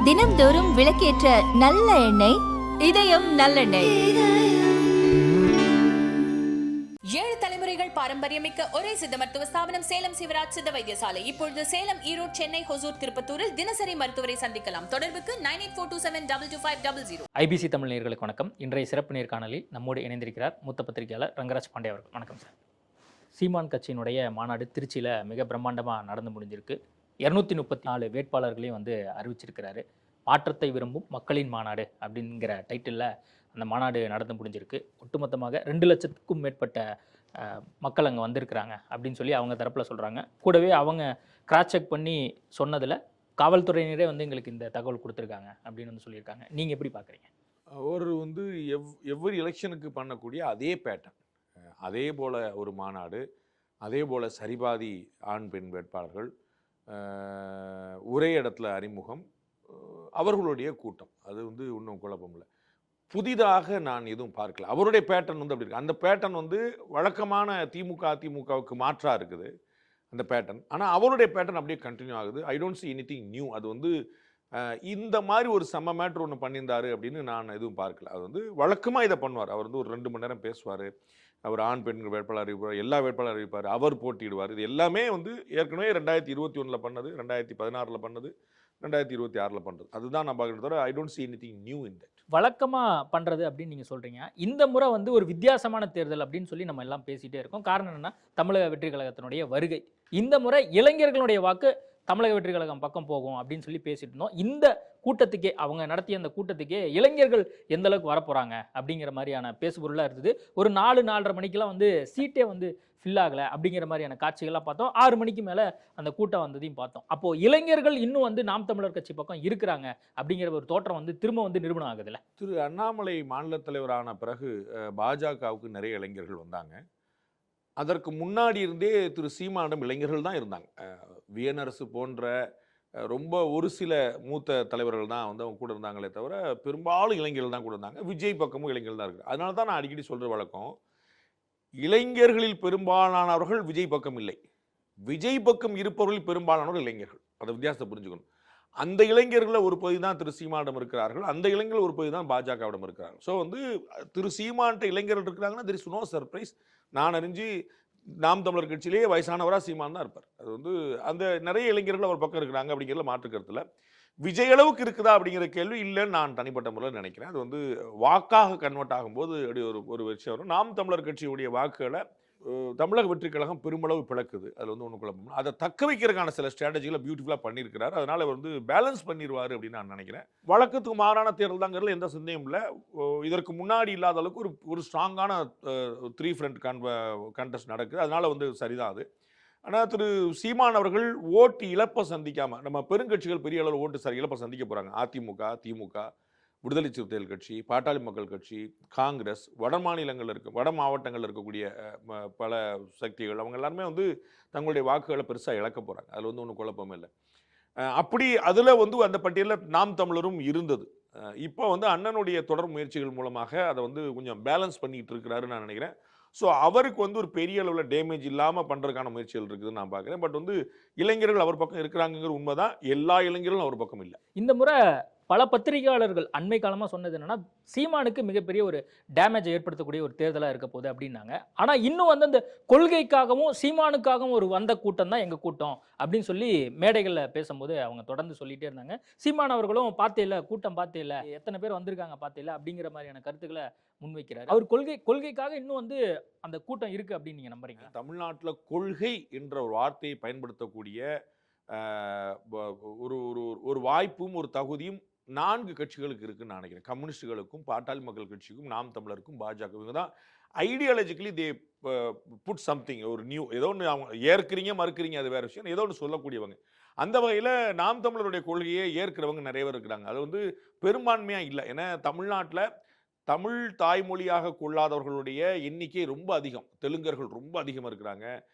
தினம்தோறும் விளக்கேற்ற நல்ல எண்ணெய் இதயம் நல்லெண்ணெய். 7 தலைமுறைகள் பாரம்பரியமிக்க ஒரே சித்த மருத்துவ ஸ்தாபனம் சேலம் சிவராஜ் சித்த வைத்தியசாலை. இப்பொழுது சேலம், ஈரோடு, சென்னை, ஹொசூர், திருப்பத்தூரில் தினசரி மருத்துவரை சந்திக்கலாம். தொடர்புக்கு 9842722250. ஐபிசி தமிழ் நேயர்களுக்கு வணக்கம். இன்றைய சிறப்பு நேர்காணலில் நம்மோடு இணைந்திருக்கிறார் மூத்த பத்திரிகையாளர் ரங்கராஜ் பாண்டே அவர்கள். வணக்கம் சார். சீமான் கட்சியினுடைய மாநாடு திருச்சியில் மிக பிரம்மாண்டமாக நடந்து முடிஞ்சிருக்கு. 234 வேட்பாளர்களையும் அறிவிச்சிருக்கிறாரு. மாற்றத்தை விரும்பும் மக்களின் மாநாடு அப்படிங்கிற டைட்டிலில் அந்த மாநாடு நடந்து முடிஞ்சிருக்கு. ஒட்டுமொத்தமாக 2 லட்சத்துக்கும் மேற்பட்ட மக்கள் அங்கே வந்திருக்கிறாங்க அப்படின்னு சொல்லி அவங்க தரப்பில் சொல்கிறாங்க. கூடவே அவங்க கிராஸ் செக் பண்ணி சொன்னதில் காவல்துறையினரே எங்களுக்கு இந்த தகவல் கொடுத்துருக்காங்க அப்படின்னு சொல்லியிருக்காங்க. நீங்கள் எப்படி பார்க்குறீங்க? அவர் எவ்வொரு எலெக்ஷனுக்கு பண்ணக்கூடிய அதே பேட்டர்ன், அதே போல் ஒரு மாநாடு, அதே போல் சரிபாதி ஆண் பெண் வேட்பாளர்கள், ஒரே இடத்துல அறிமுகம், அவர்களுடைய கூட்டம். அது இன்னும் குழப்பம் இல்லை. புதிதாக நான் எதுவும் பார்க்கல. அவருடைய பேட்டர்ன் அப்படி இருக்குது. அந்த பேட்டர்ன் வழக்கமான திமுக அதிமுகவுக்கு மாற்றாக இருக்குது அந்த பேட்டர்ன். ஆனால் அவருடைய பேட்டர்ன் அப்படியே கண்டினியூ ஆகுது. I don't see anything new. அது இந்த மாதிரி ஒரு செம்ம மேட்ரு ஒன்று பண்ணியிருந்தாரு அப்படின்னு நான் எதுவும் பார்க்கல. அது வழக்கமாக இதை பண்ணுவார். அவர் ஒரு 2 மணி நேரம் பேசுவார். அவர் ஆண் பெண் வேட்பாளர் அறிவிப்பார், எல்லா வேட்பாளர் அறிவிப்பார், அவர் போட்டியிடுவார். இது எல்லாமே ஏற்கனவே 2021 பண்ணது, 2016 பண்ணது, 2026 பண்ணுறது. அதுதான் நான் பார்க்குறது தவிர I don't see anything new in that. வழக்கமாக பண்ணுறது அப்படின்னு நீங்கள் சொல்கிறீங்க. இந்த முறை ஒரு வித்தியாசமான தேர்தல் அப்படின்னு சொல்லி நம்ம எல்லாம் பேசிகிட்டே இருக்கோம். காரணம் என்னென்னா, தமிழக வெற்றி கழகத்தினுடைய வருகை. இந்த முறை இளைஞர்களுடைய வாக்கு தமிழக வெற்றி கழகம் பக்கம் போகும் அப்படின்னு சொல்லி பேசிட்டு இருந்தோம். இந்த கூட்டத்துக்கே, அவங்க நடத்திய அந்த கூட்டத்துக்கே இளைஞர்கள் எந்த அளவுக்கு வரப்போகிறாங்க அப்படிங்கிற மாதிரியான பேசுபொருளாக இருந்தது. ஒரு 4-4:30 மணிக்கெல்லாம் சீட்டே ஃபில் ஆகலை அப்படிங்கிற மாதிரியான காட்சிகள்லாம் பார்த்தோம். 6 மணிக்கு மேலே அந்த கூட்டம் வந்ததையும் பார்த்தோம். அப்போது இளைஞர்கள் இன்னும் நாம் தமிழர் கட்சி பக்கம் இருக்கிறாங்க அப்படிங்கிற ஒரு தோற்றம் திரும்ப நிரூபணம் ஆகுதுல்ல. திரு அண்ணாமலை மாநில தலைவரான பிறகு பாஜகவுக்கு நிறைய இளைஞர்கள் வந்தாங்க. அதற்கு முன்னாடி இருந்தே திரு சீமானிடம் இளைஞர்கள் தான் இருந்தாங்க. வியனரசு போன்ற ரொம்ப ஒரு சில மூத்த தலைவர்கள் தான் அவங்க கூட இருந்தாங்களே தவிர பெரும்பாலும் இளைஞர்கள் தான் கூட இருந்தாங்க. விஜய் பக்கமும் இளைஞர்கள் தான் இருக்குது. அதனால தான் நான் அடிக்கடி சொல்கிற வழக்கம், இளைஞர்களில் பெரும்பாலானவர்கள் விஜய் பக்கம் இல்லை, விஜய் பக்கம் இருப்பவர்களில் பெரும்பாலானவர்கள் இளைஞர்கள். அதை வித்தியாசத்தை புரிஞ்சுக்கணும். அந்த இளைஞர்களில் ஒரு பகுதி தான் திரு சீமானிடம் இருக்கிறார்கள், அந்த இளைஞர்கள் ஒரு பகுதி தான் பாஜகவிடம் இருக்கிறார்கள். ஸோ திரு சீமான்ட்ட இளைஞர்கள் இருக்கிறாங்கன்னா தெர் இஸ் நோ சர்ப்ரைஸ். நான் அறிஞ்சு நாம் தமிழர் கட்சியிலேயே வயசானவராக சீமான் தான் இருப்பார். அது அந்த நிறைய இளைஞர்கள் அவர் பக்கம் இருக்கிறாங்க அப்படிங்கிறத மாற்றுக்கிறதுல விஜய் அளவுக்கு இருக்குதா அப்படிங்கிற கேள்வி இல்லைன்னு நான் தனிப்பட்ட முறையில் நினைக்கிறேன். அது வாக்காக கன்வெர்ட் ஆகும்போது அப்படி ஒரு விஷயம் வரும். நாம் தமிழர் கட்சியுடைய வாக்குகளை தமிழக வெற்றி கழகம் பெருமளவு பிளக்குது. அதில் ஒன்றும் குழப்பம். அதை தக்க வைக்கிறதுக்கான சில ஸ்ட்ராட்டஜிகளை பியூட்டிஃபுல்லாக பண்ணியிருக்கிறார். அதனால் பேலன்ஸ் பண்ணிடுவார் அப்படின்னு நான் நினைக்கிறேன். வழக்கத்துக்கு மாறான தேர்தல் தாங்கிறதுல எந்த சந்தேகம் இல்லை. இதற்கு முன்னாடி இல்லாத அளவுக்கு ஒரு ஸ்ட்ராங்கான 3 ஃப்ரண்ட் கண்டெஸ்ட் நடக்குது. அதனால் சரிதான் அது. ஆனால் திரு சீமான் அவர்கள் ஓட்டு இழப்பை சந்திக்காமல், நம்ம பெருங்கட்சிகள் பெரிய அளவில் ஓட்டு இழப்பை சந்திக்க போகிறாங்க. அதிமுக, திமுக, விடுதலை சிறுத்தைகள் கட்சி, பாட்டாளி மக்கள் கட்சி, காங்கிரஸ், வட மாவட்டங்களில் இருக்கக்கூடிய பல சக்திகள், அவங்க எல்லாருமே தங்களுடைய வாக்குகளை பெருசாக இழக்க போகிறாங்க. அதில் ஒன்றும் குழப்பமே இல்லை. அப்படி அதில் அந்த பட்டியலில் நாம் தமிழரும் இருந்தது. இப்போ அண்ணனுடைய தொடர் முயற்சிகள் மூலமாக அதை கொஞ்சம் பேலன்ஸ் பண்ணிட்டு இருக்கிறாருன்னு நான் நினைக்கிறேன். ஸோ அவருக்கு ஒரு பெரிய அளவில் டேமேஜ் இல்லாமல் பண்ணுறதுக்கான முயற்சிகள் இருக்குதுன்னு நான் பார்க்குறேன். பட் இளைஞர்கள் அவர் பக்கம் இருக்கிறாங்கிற உண்மைதான். எல்லா இளைஞர்களும் அவர் பக்கம் இல்லை. இந்த முறை பல பத்திரிகையாளர்கள் அண்மை காலமாக சொன்னது என்னன்னா, சீமானுக்கு மிகப்பெரிய ஒரு டேமேஜை ஏற்படுத்தக்கூடிய ஒரு தேர்தலாக இருக்க போகுது அப்படின்னாங்க. ஆனால் இன்னும் அந்த கொள்கைக்காகவும் சீமானுக்காகவும் வந்த கூட்டம் தான் எங்கள் கூட்டம் அப்படின்னு சொல்லி மேடைகளில் பேசும்போது அவங்க தொடர்ந்து சொல்லிகிட்டே இருந்தாங்க. சீமான் அவர்களும் பார்த்தே இல்லை, கூட்டம் பார்த்தே இல்லை, எத்தனை பேர் வந்திருக்காங்க பார்த்தே இல்லை அப்படிங்கிற மாதிரியான கருத்துக்களை முன்வைக்கிறார். அவர் கொள்கைக்காக இன்னும் அந்த கூட்டம் இருக்குது அப்படின்னு நீங்கள் நம்புறீங்க? தமிழ்நாட்டில் கொள்கை என்ற ஒரு வார்த்தையை பயன்படுத்தக்கூடிய ஒரு வாய்ப்பும் ஒரு தகுதியும் 4 கட்சிகளுக்கு இருக்குன்னு நான் நினைக்கிறேன். கம்யூனிஸ்டுகளுக்கும், பாட்டாளி மக்கள் கட்சிக்கும், நாம் தமிழருக்கும், பாஜக. இவங்க தான் ஐடியாலஜிக்கலி தே புட் சம்திங், ஒரு நியூ ஏதோ ஒன்று அவங்க ஏற்கிறீங்க மறுக்கிறீங்க, அது வேற விஷயம், ஏதோ ஒன்று சொல்லக்கூடியவங்க. அந்த வகையில் நாம் தமிழருடைய கொள்கையை ஏற்கிறவங்க நிறைய பேர் இருக்கிறாங்க. அது பெரும்பான்மையாக இல்லை. ஏன்னா தமிழ்நாட்டில் தமிழ் தாய்மொழியாக கொள்ளாதவர்களுடைய எண்ணிக்கை ரொம்ப அதிகம். தெலுங்கர்கள் ரொம்ப அதிகமாக இருக்கிறாங்க,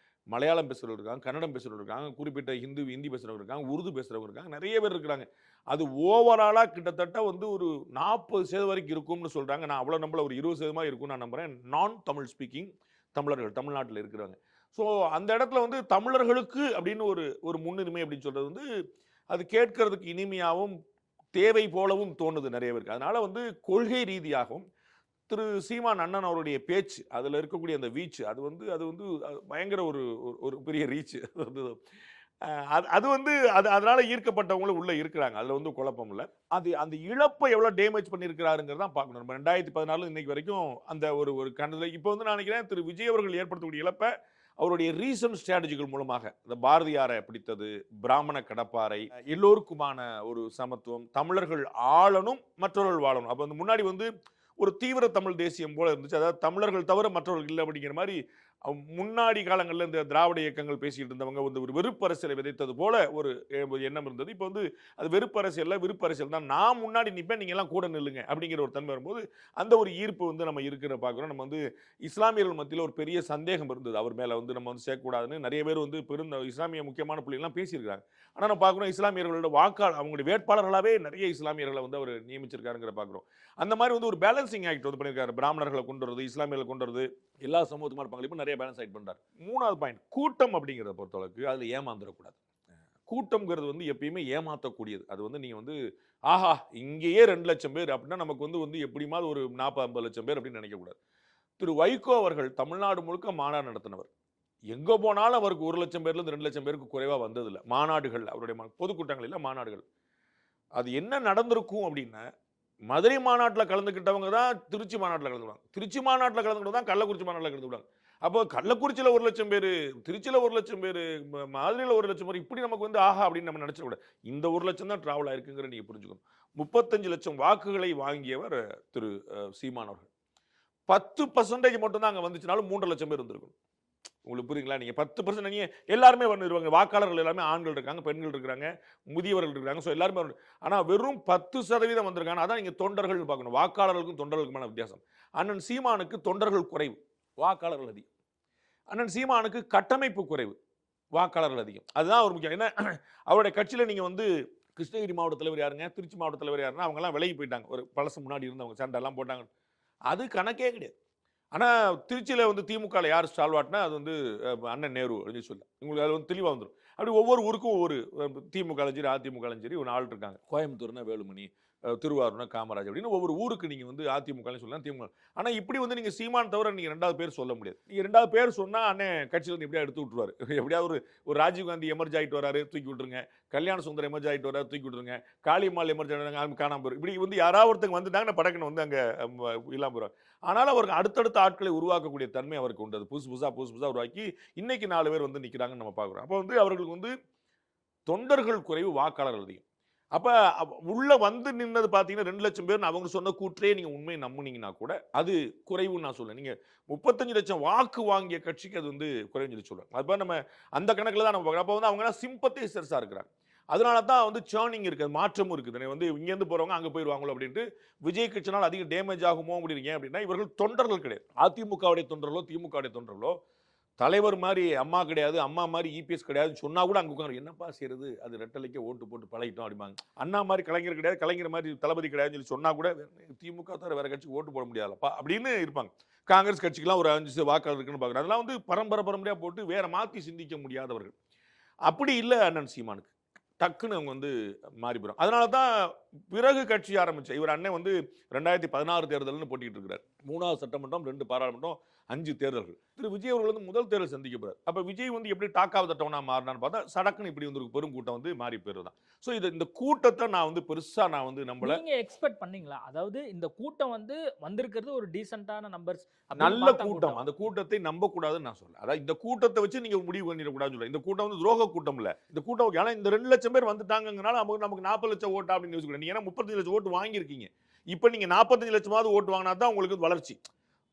மலையாளம் பேசுகிறவங்க இருக்காங்க, கன்னடம் பேசுகிறவங்க இருக்காங்க, குறிப்பிட்ட ஹிந்தி பேசுகிறவங்க இருக்காங்க, உருது பேசுகிறவங்க இருக்காங்க, நிறைய பேர் இருக்கிறாங்க. அது ஓவராலாக கிட்டத்தட்ட ஒரு 40% வரைக்கும் இருக்கும்னு சொல்கிறாங்க. நான் அவ்வளோ நம்பல, ஒரு 20% இருக்கும்னு நான் நம்புகிறேன். நான் தமிழ் ஸ்பீக்கிங் தமிழர்கள் தமிழ்நாட்டில் இருக்கிறவங்க. ஸோ அந்த இடத்துல தமிழர்களுக்கு அப்படின்னு ஒரு முன்னுரிமை அப்படின்னு சொல்கிறது அது கேட்கறதுக்கு இனிமையாகவும் தேவை போலவும் தோணுது நிறைய பேருக்கு. அதனால வந்து கொள்கை ரீதியாகவும் திரு சீமான் அண்ணன் அவருடைய பேச்சு, அதில் இருக்கக்கூடிய அந்த வீச்சு, அது வந்து பயங்கர ஒரு ஒரு பெரிய ரீச். அது வந்து அதனால ஈர்க்கப்பட்டவங்களும் உள்ள இருக்கிறாங்க. அதில் வந்து குழப்பம் இல்லை. அந்த இழப்பை எவ்வளோ டேமேஜ் பண்ணியிருக்கிறாருங்கிறத பார்க்கணும். நம்ம 2014 இன்னைக்கு வரைக்கும் அந்த ஒரு கண்டதில் இப்போ வந்து நான் நினைக்கிறேன் திரு விஜய் அவர்கள் ஏற்படுத்தக்கூடிய இழப்பை அவருடைய ரீசன் ஸ்ட்ராட்டஜிகள் மூலமாக, இந்த பாரதியாரை பிடித்தது, பிராமண கடப்பாறை, எல்லோருக்குமான ஒரு சமத்துவம், தமிழர்கள் ஆளணும் மற்றவர்கள் வாழணும். அப்போ வந்து முன்னாடி வந்து ஒரு தீவிர தமிழ் தேசியம் போல இருந்துச்சு. அதாவது தமிழர்கள் தவிர மற்றவர்கள் இல்லை அப்படிங்கிற மாதிரி முன்னாடி காலங்களில் இந்த திராவிட இயக்கங்கள் பேசிட்டு இருந்தவங்க வந்து ஒரு வெறுப்பு அரசியலை விதைத்தது போல ஒரு எண்ணம் இருந்தது. இப்போ வந்து அது வெறுப்பு அரசியல், விருப்பு அரசியல் தான். நான் முன்னாடி நிற்பேன், நீங்க எல்லாம் கூட நில்லுங்க அப்படிங்கிற ஒரு தன்மை வரும்போது அந்த ஒரு ஈர்ப்பு வந்து நம்ம இருக்கிற பார்க்குறோம். நம்ம வந்து இஸ்லாமியர்கள் மத்தியில் ஒரு பெரிய சந்தேகம் இருந்தது, அவர் மேலே வந்து நம்ம வந்து சேர்க்கக்கூடாதுன்னு. நிறைய பேர் வந்து பெருந்த இஸ்லாமிய முக்கியமான புள்ளிகள்லாம் பேசியிருக்காங்க. ஆனால் நம்ம பார்க்குறோம் இஸ்லாமியர்களோட வாக்காளர், அவங்களுடைய வேட்பாளர்களாகவே நிறைய இஸ்லாமியர்களை வந்து அவர் நியமிச்சிருக்காருங்கிற பார்க்குறோம். அந்த மாதிரி வந்து ஒரு பேலன்சிங் ஆக்ட் வந்து பண்ணியிருக்காரு. பிராமணர்களை கொண்டு வரது, இஸ்லாமியர்களை கொண்டு வரது, எல்லா சமூகத்துமான பங்களிப்பும் நிறைய பேலன்ஸ் ஆக்ட் பண்றாரு. 3வது பாயிண்ட், கூட்டம் அப்படிங்கிறத பொறுத்தளவுக்கு அதில் ஏமாந்துடக்கூடாது. கூட்டம்ங்கிறது வந்து எப்பயுமே ஏமாற்றக்கூடியது. அது வந்து நீங்க வந்து ஆஹா இங்கேயே 2 லட்சம் பேர் அப்படின்னா நமக்கு வந்து எப்படிமாவது ஒரு 40-50 லட்சம் பேர் அப்படின்னு நினைக்கக்கூடாது. திரு வைகோ அவர்கள் தமிழ்நாடு முழுக்க மாநாடு நடத்தினவர். எங்க போனாலும் அவருக்கு 1 லட்சம் பேர்ல இருந்து 2 லட்சம் பேருக்கு குறைவா வந்ததில்லை. மாநாடுகள், அவருடைய பொதுக்கூட்டங்கள் இல்லை, மாநாடுகள். அது என்ன நடந்திருக்கும் அப்படின்னா, மதுரை மாநாட்டில் கலந்துக்கிட்டவங்க தான் திருச்சி மாநாட்டில் கலந்துக்கிட்டாங்க. திருச்சி மாநாட்டில் கலந்துக்கிட்டு தான் கள்ளக்குறிச்சி மாநாட்டில் கலந்துக்கிட்டாங்க. அப்போ கள்ளக்குறிச்சியில் 1 லட்சம் பேர், திருச்சியில் 1 லட்சம் பேர், மதுரையில் 1 லட்சம் பேர், இப்படி நமக்கு வந்து ஆஹா அப்படின்னு நம்ம நினைச்சிடக்கூடாது. இந்த 1 லட்சம் தான் டிராவல் ஆயிருக்குங்கிற நீங்க புரிஞ்சுக்கணும். 35 லட்சம் வாக்குகளை வாங்கியவர் திரு சீமான் அவர்கள். 10% மட்டும் தான் அங்கே வந்துச்சுனாலும் 3 லட்சம் பேர் இருந்திருக்கும். உங்களுக்கு புரியுங்களா? நீங்க 10% நீங்க எல்லாருமே வந்துருவாங்க. வாக்காளர்கள் எல்லாமே ஆண்கள் இருக்காங்க, பெண்கள் இருக்கிறாங்க, முதியவர்கள் இருக்கிறாங்க. ஸோ எல்லாருமே ஆனா வெறும் 10% வந்திருக்காங்க. அதான் நீங்க தொண்டர்கள் பார்க்கணும். வாக்காளர்களுக்கும் தொண்டர்களுக்குமான வித்தியாசம். அண்ணன் சீமானுக்கு தொண்டர்கள் குறைவு, வாக்காளர்கள் அதிகம். அண்ணன் சீமானுக்கு கட்டமைப்பு குறைவு, வாக்காளர்கள் அதிகம். அதுதான் ஒரு முக்கியம். ஏன்னா அவருடைய கட்சியில நீங்க வந்து கிருஷ்ணகிரி மாவட்ட தலைவர் யாருங்க, திருச்சி மாவட்ட தலைவர் யாருன்னா அவங்க எல்லாம் விலகி போயிட்டாங்க. ஒரு பழசு முன்னாடி இருந்தவங்க சண்டை எல்லாம் போட்டாங்க. அது கணக்கே கிடையாது. ஆனால் திருச்சியில் வந்து திமுகவில் யார் ஸ்டால்வாட்னா அது வந்து அண்ணன் நேரு அப்படின்னு சொல்லி உங்களுக்கு அது வந்து தெளிவாக வந்துடும். அப்படி ஒவ்வொரு ஊருக்கும் ஒவ்வொரு திமுகலும் சரி அதிமுகலும் சரி ஒரு ஆள் இருக்காங்க. கோயம்புத்தூர்னா வேலுமணி, திருவாரூர்னா காமராஜ் அப்படின்னு ஒவ்வொரு ஊருக்கு நீங்கள் வந்து அதிமுகன்னு சொல்லலாம், திமுக. ஆனால் இப்படி வந்து நீங்கள் சீமான் தவிர நீங்கள் 2வது பேர் சொல்ல முடியாது. நீங்கள் 2வது பேர் சொன்னால் அண்ணன் கட்சியில் வந்து எப்படியா எடுத்து விட்டுருவார். எப்படியாவது ஒரு ராஜீவ்காந்தி எமர்ஜ் ஆகிட்டு வராரு, தூக்கி விட்டுருங்க. கல்யாண சுந்தரம் எமர்ஜ் ஆகிட்டு வராரு, தூக்கி விட்டுருங்க. காளியம்மாள் எமர்ஜ் ஆகிட்டு காணாம போயிரு. இப்படி வந்து யாராவது ஒருத்தங்க வந்துட்டாங்கன்னா படக்குன்னு வந்து அங்கே இல்லாமல் போயிடுவார். ஆனால் அவருக்கு அடுத்தடுத்த ஆட்களை உருவாக்கக்கூடிய தன்மை அவருக்கு உண்டு. அது புதுசு புதுசாக உருவாக்கி இன்னைக்கு 4 பேர் வந்து நிற்கிறாங்கன்னு நம்ம பார்க்குறோம். அப்போ வந்து அவர்களுக்கு வந்து தொண்டர்கள் குறைவு, வாக்காளர்கள் அதிகம். அப்ப உள்ள வந்து நின்னது பாத்தீங்கன்னா 2 லட்சம் பேர் அவங்க சொன்ன கூற்றே நீங்க உண்மையை நம்புனீங்கன்னா கூட அது குறைவுன்னு நான் சொல்ல. நீங்க 35 லட்சம் வாக்கு வாங்கிய கட்சிக்கு அது வந்து குறைஞ்சு சொல்லுவாங்க. அப்ப நம்ம அந்த கணக்குல தான் நம்ம பார்க்கணும். அப்ப வந்து அவங்க எல்லாம் சிம்பத்தைசர்ஸா இருக்கிறாங்க. அதனால தான் வந்து சேர்னிங் இருக்குது, மாற்றமும் இருக்குது. வந்து இங்கேருந்து போறவங்க அங்கே போயிடுவாங்களோ அப்படின்ட்டு விஜய் கட்சினால் அதிக டேமேஜ் ஆகுமோ அப்படிங்க அப்படின்னா இவர்கள் தொண்டர்கள் கிடையாது. அதிமுகவுடைய தொண்டர்களோ திமுகவுடைய தொண்டர்களோ தலைவர் மாதிரி அம்மா கிடையாது, அம்மா மாதிரி இபிஎஸ் கிடையாதுன்னு சொன்னா கூட அங்கே உட்காந்து என்னப்பா செய்யறது, அது ரெட்டலைக்கே ஓட்டு போட்டு பழகிட்டோம் அப்படிம்பாங்க. அண்ணா மாதிரி கலைஞர் கிடையாது, கலைஞர் மாதிரி தளபதி கிடையாதுன்னு சொல்லி சொன்னா கூட திமுக தவிர வேற கட்சிக்கு ஓட்டு போட முடியாதுப்பா அப்படின்னு இருப்பாங்க. காங்கிரஸ் கட்சிக்கெல்லாம் ஒரு 5 வாக்காளர் இருக்குன்னு பார்க்குறேன். அதெல்லாம் வந்து பரம்பரையாக போட்டு வேற மாற்றி சிந்திக்க முடியாதவர்கள். அப்படி இல்லை அண்ணன் சீமானுக்கு. டக்குன்னு அவங்க வந்து மாறி போகிறோம். அதனால தான் பிறகு கட்சி ஆரம்பிச்ச இவர் அண்ணன் வந்து 2016 தேர்தல்னு போட்டிட்டு இருக்கிறார். 3வது சட்டமன்றம், 2 பாராளுமன்றம், 5 தேர்தல்கள். திரு விஜய் அவர்கள் வந்து முதல் தேர்தல் சந்திக்க போறார். அப்ப விஜய் வந்து எப்படி டாக்காவது தட்டவனா மாறினான்னு பார்த்தா சடக்குன்னு இப்படி வந்து ஒரு பெரும் கூட்டம் வந்து மாறி போயிருதான். ஸோ இந்த கூட்டத்தை நான் வந்து பெருசா நான் வந்து நம்மள நீங்க எக்ஸ்பெக்ட் பண்ணீங்களா? அதாவது இந்த கூட்டம் வந்து வந்திருக்கிறது ஒரு டீசென்ட்டான நம்பர்ஸ், நல்ல கூட்டம். அந்த கூட்டத்தை நம்ப கூடாதுன்னு நான் சொல்றேன். அதாவது இந்த கூட்டத்தை வச்சு நீங்க முடிவு பண்ணிடக்கூடாதுன்னு சொல்றேன். இந்த கூட்டம் வந்து துரோக கூட்டம் இல்ல. இந்த கூட்டம் ஏன்னா இந்த 2 லட்சம் பேர் வந்துட்டாங்கனால நமக்கு 40 லட்சம் ஓட்டு அப்படின்னு யோசிக்கிறேன். நீங்க ஏன்னா 35 லட்சம் ஓட்டு வாங்கியிருக்கீங்க. இப்போ நீங்க 45 லட்சமாவது ஓட்டு வாங்கினா தான் உங்களுக்கு வளர்ச்சி.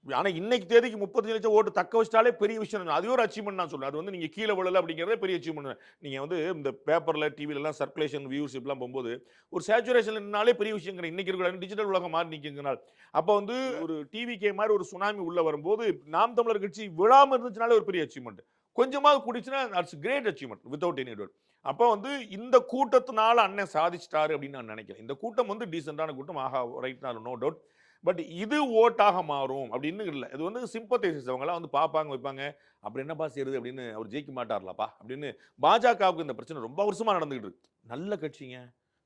ஆனா இன்னைக்கு தேதிக்கு 35 லட்சம் ஓட்டு தக்க வச்சிட்டாலே பெரிய விஷயம். அதுவே ஒரு அச்சீவ்மெண்ட் நான் சொல்றேன். அது வந்து நீங்க கீழே விழல அப்படிங்கிறதே பெரிய அச்சீவ்மெண்ட். நீங்க வந்து இந்த பேப்பர்ல டிவில எல்லாம் சர்க்குலேஷன் வியூவர்ஷிப் எல்லாம் போகும்போது ஒரு சேச்சுரேஷன்ல நின்னாலே பெரிய விஷயம். இன்னைக்கு இருக்கிற டிஜிட்டல் உலகம் மாறி நிற்கிறதுனால அப்போ வந்து ஒரு டிவிகே மாதிரி ஒரு சுனாமி உள்ள வரும்போது நாம் தமிழர் கட்சி விழாம இருந்துச்சுனாலே ஒரு பெரிய அச்சீவ்மெண்ட். கொஞ்சமாவது குடிச்சுன்னா that's great achievement without any doubt. அப்போ வந்து இந்த கூட்டத்தினால அண்ணன் சாதிச்சிட்டாரு அப்படின்னு நான் நினைக்கிறேன். இந்த கூட்டம் வந்து டீசென்டான கூட்டம். ஆஹா ரைட், நோ டவுட். பட் இது ஓட்டாக மாறும் அப்படின்னு இல்லை. இது வந்து சிம்பத்தைசஸ், அவங்களாம் வந்து பார்ப்பாங்க வைப்பாங்க, அப்புறம் என்னப்பா செய்யறது அப்படின்னு, அவர் ஜெயிக்க மாட்டார்லப்பா அப்படின்னு. பாஜகவுக்கு இந்த பிரச்சனை ரொம்ப வருஷமா நடந்துகிட்டு இருக்கு. நல்ல கட்சிங்க,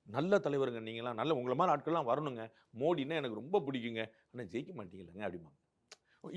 நல்ல தலைவருங்க, நீங்களாம் நல்ல உங்களை மாதிரி ஆட்கள்லாம் வரணுங்க, மோடின்னா எனக்கு ரொம்ப பிடிக்குங்க, ஆனால் ஜெயிக்க மாட்டீங்களங்க அப்படிம்பாங்க.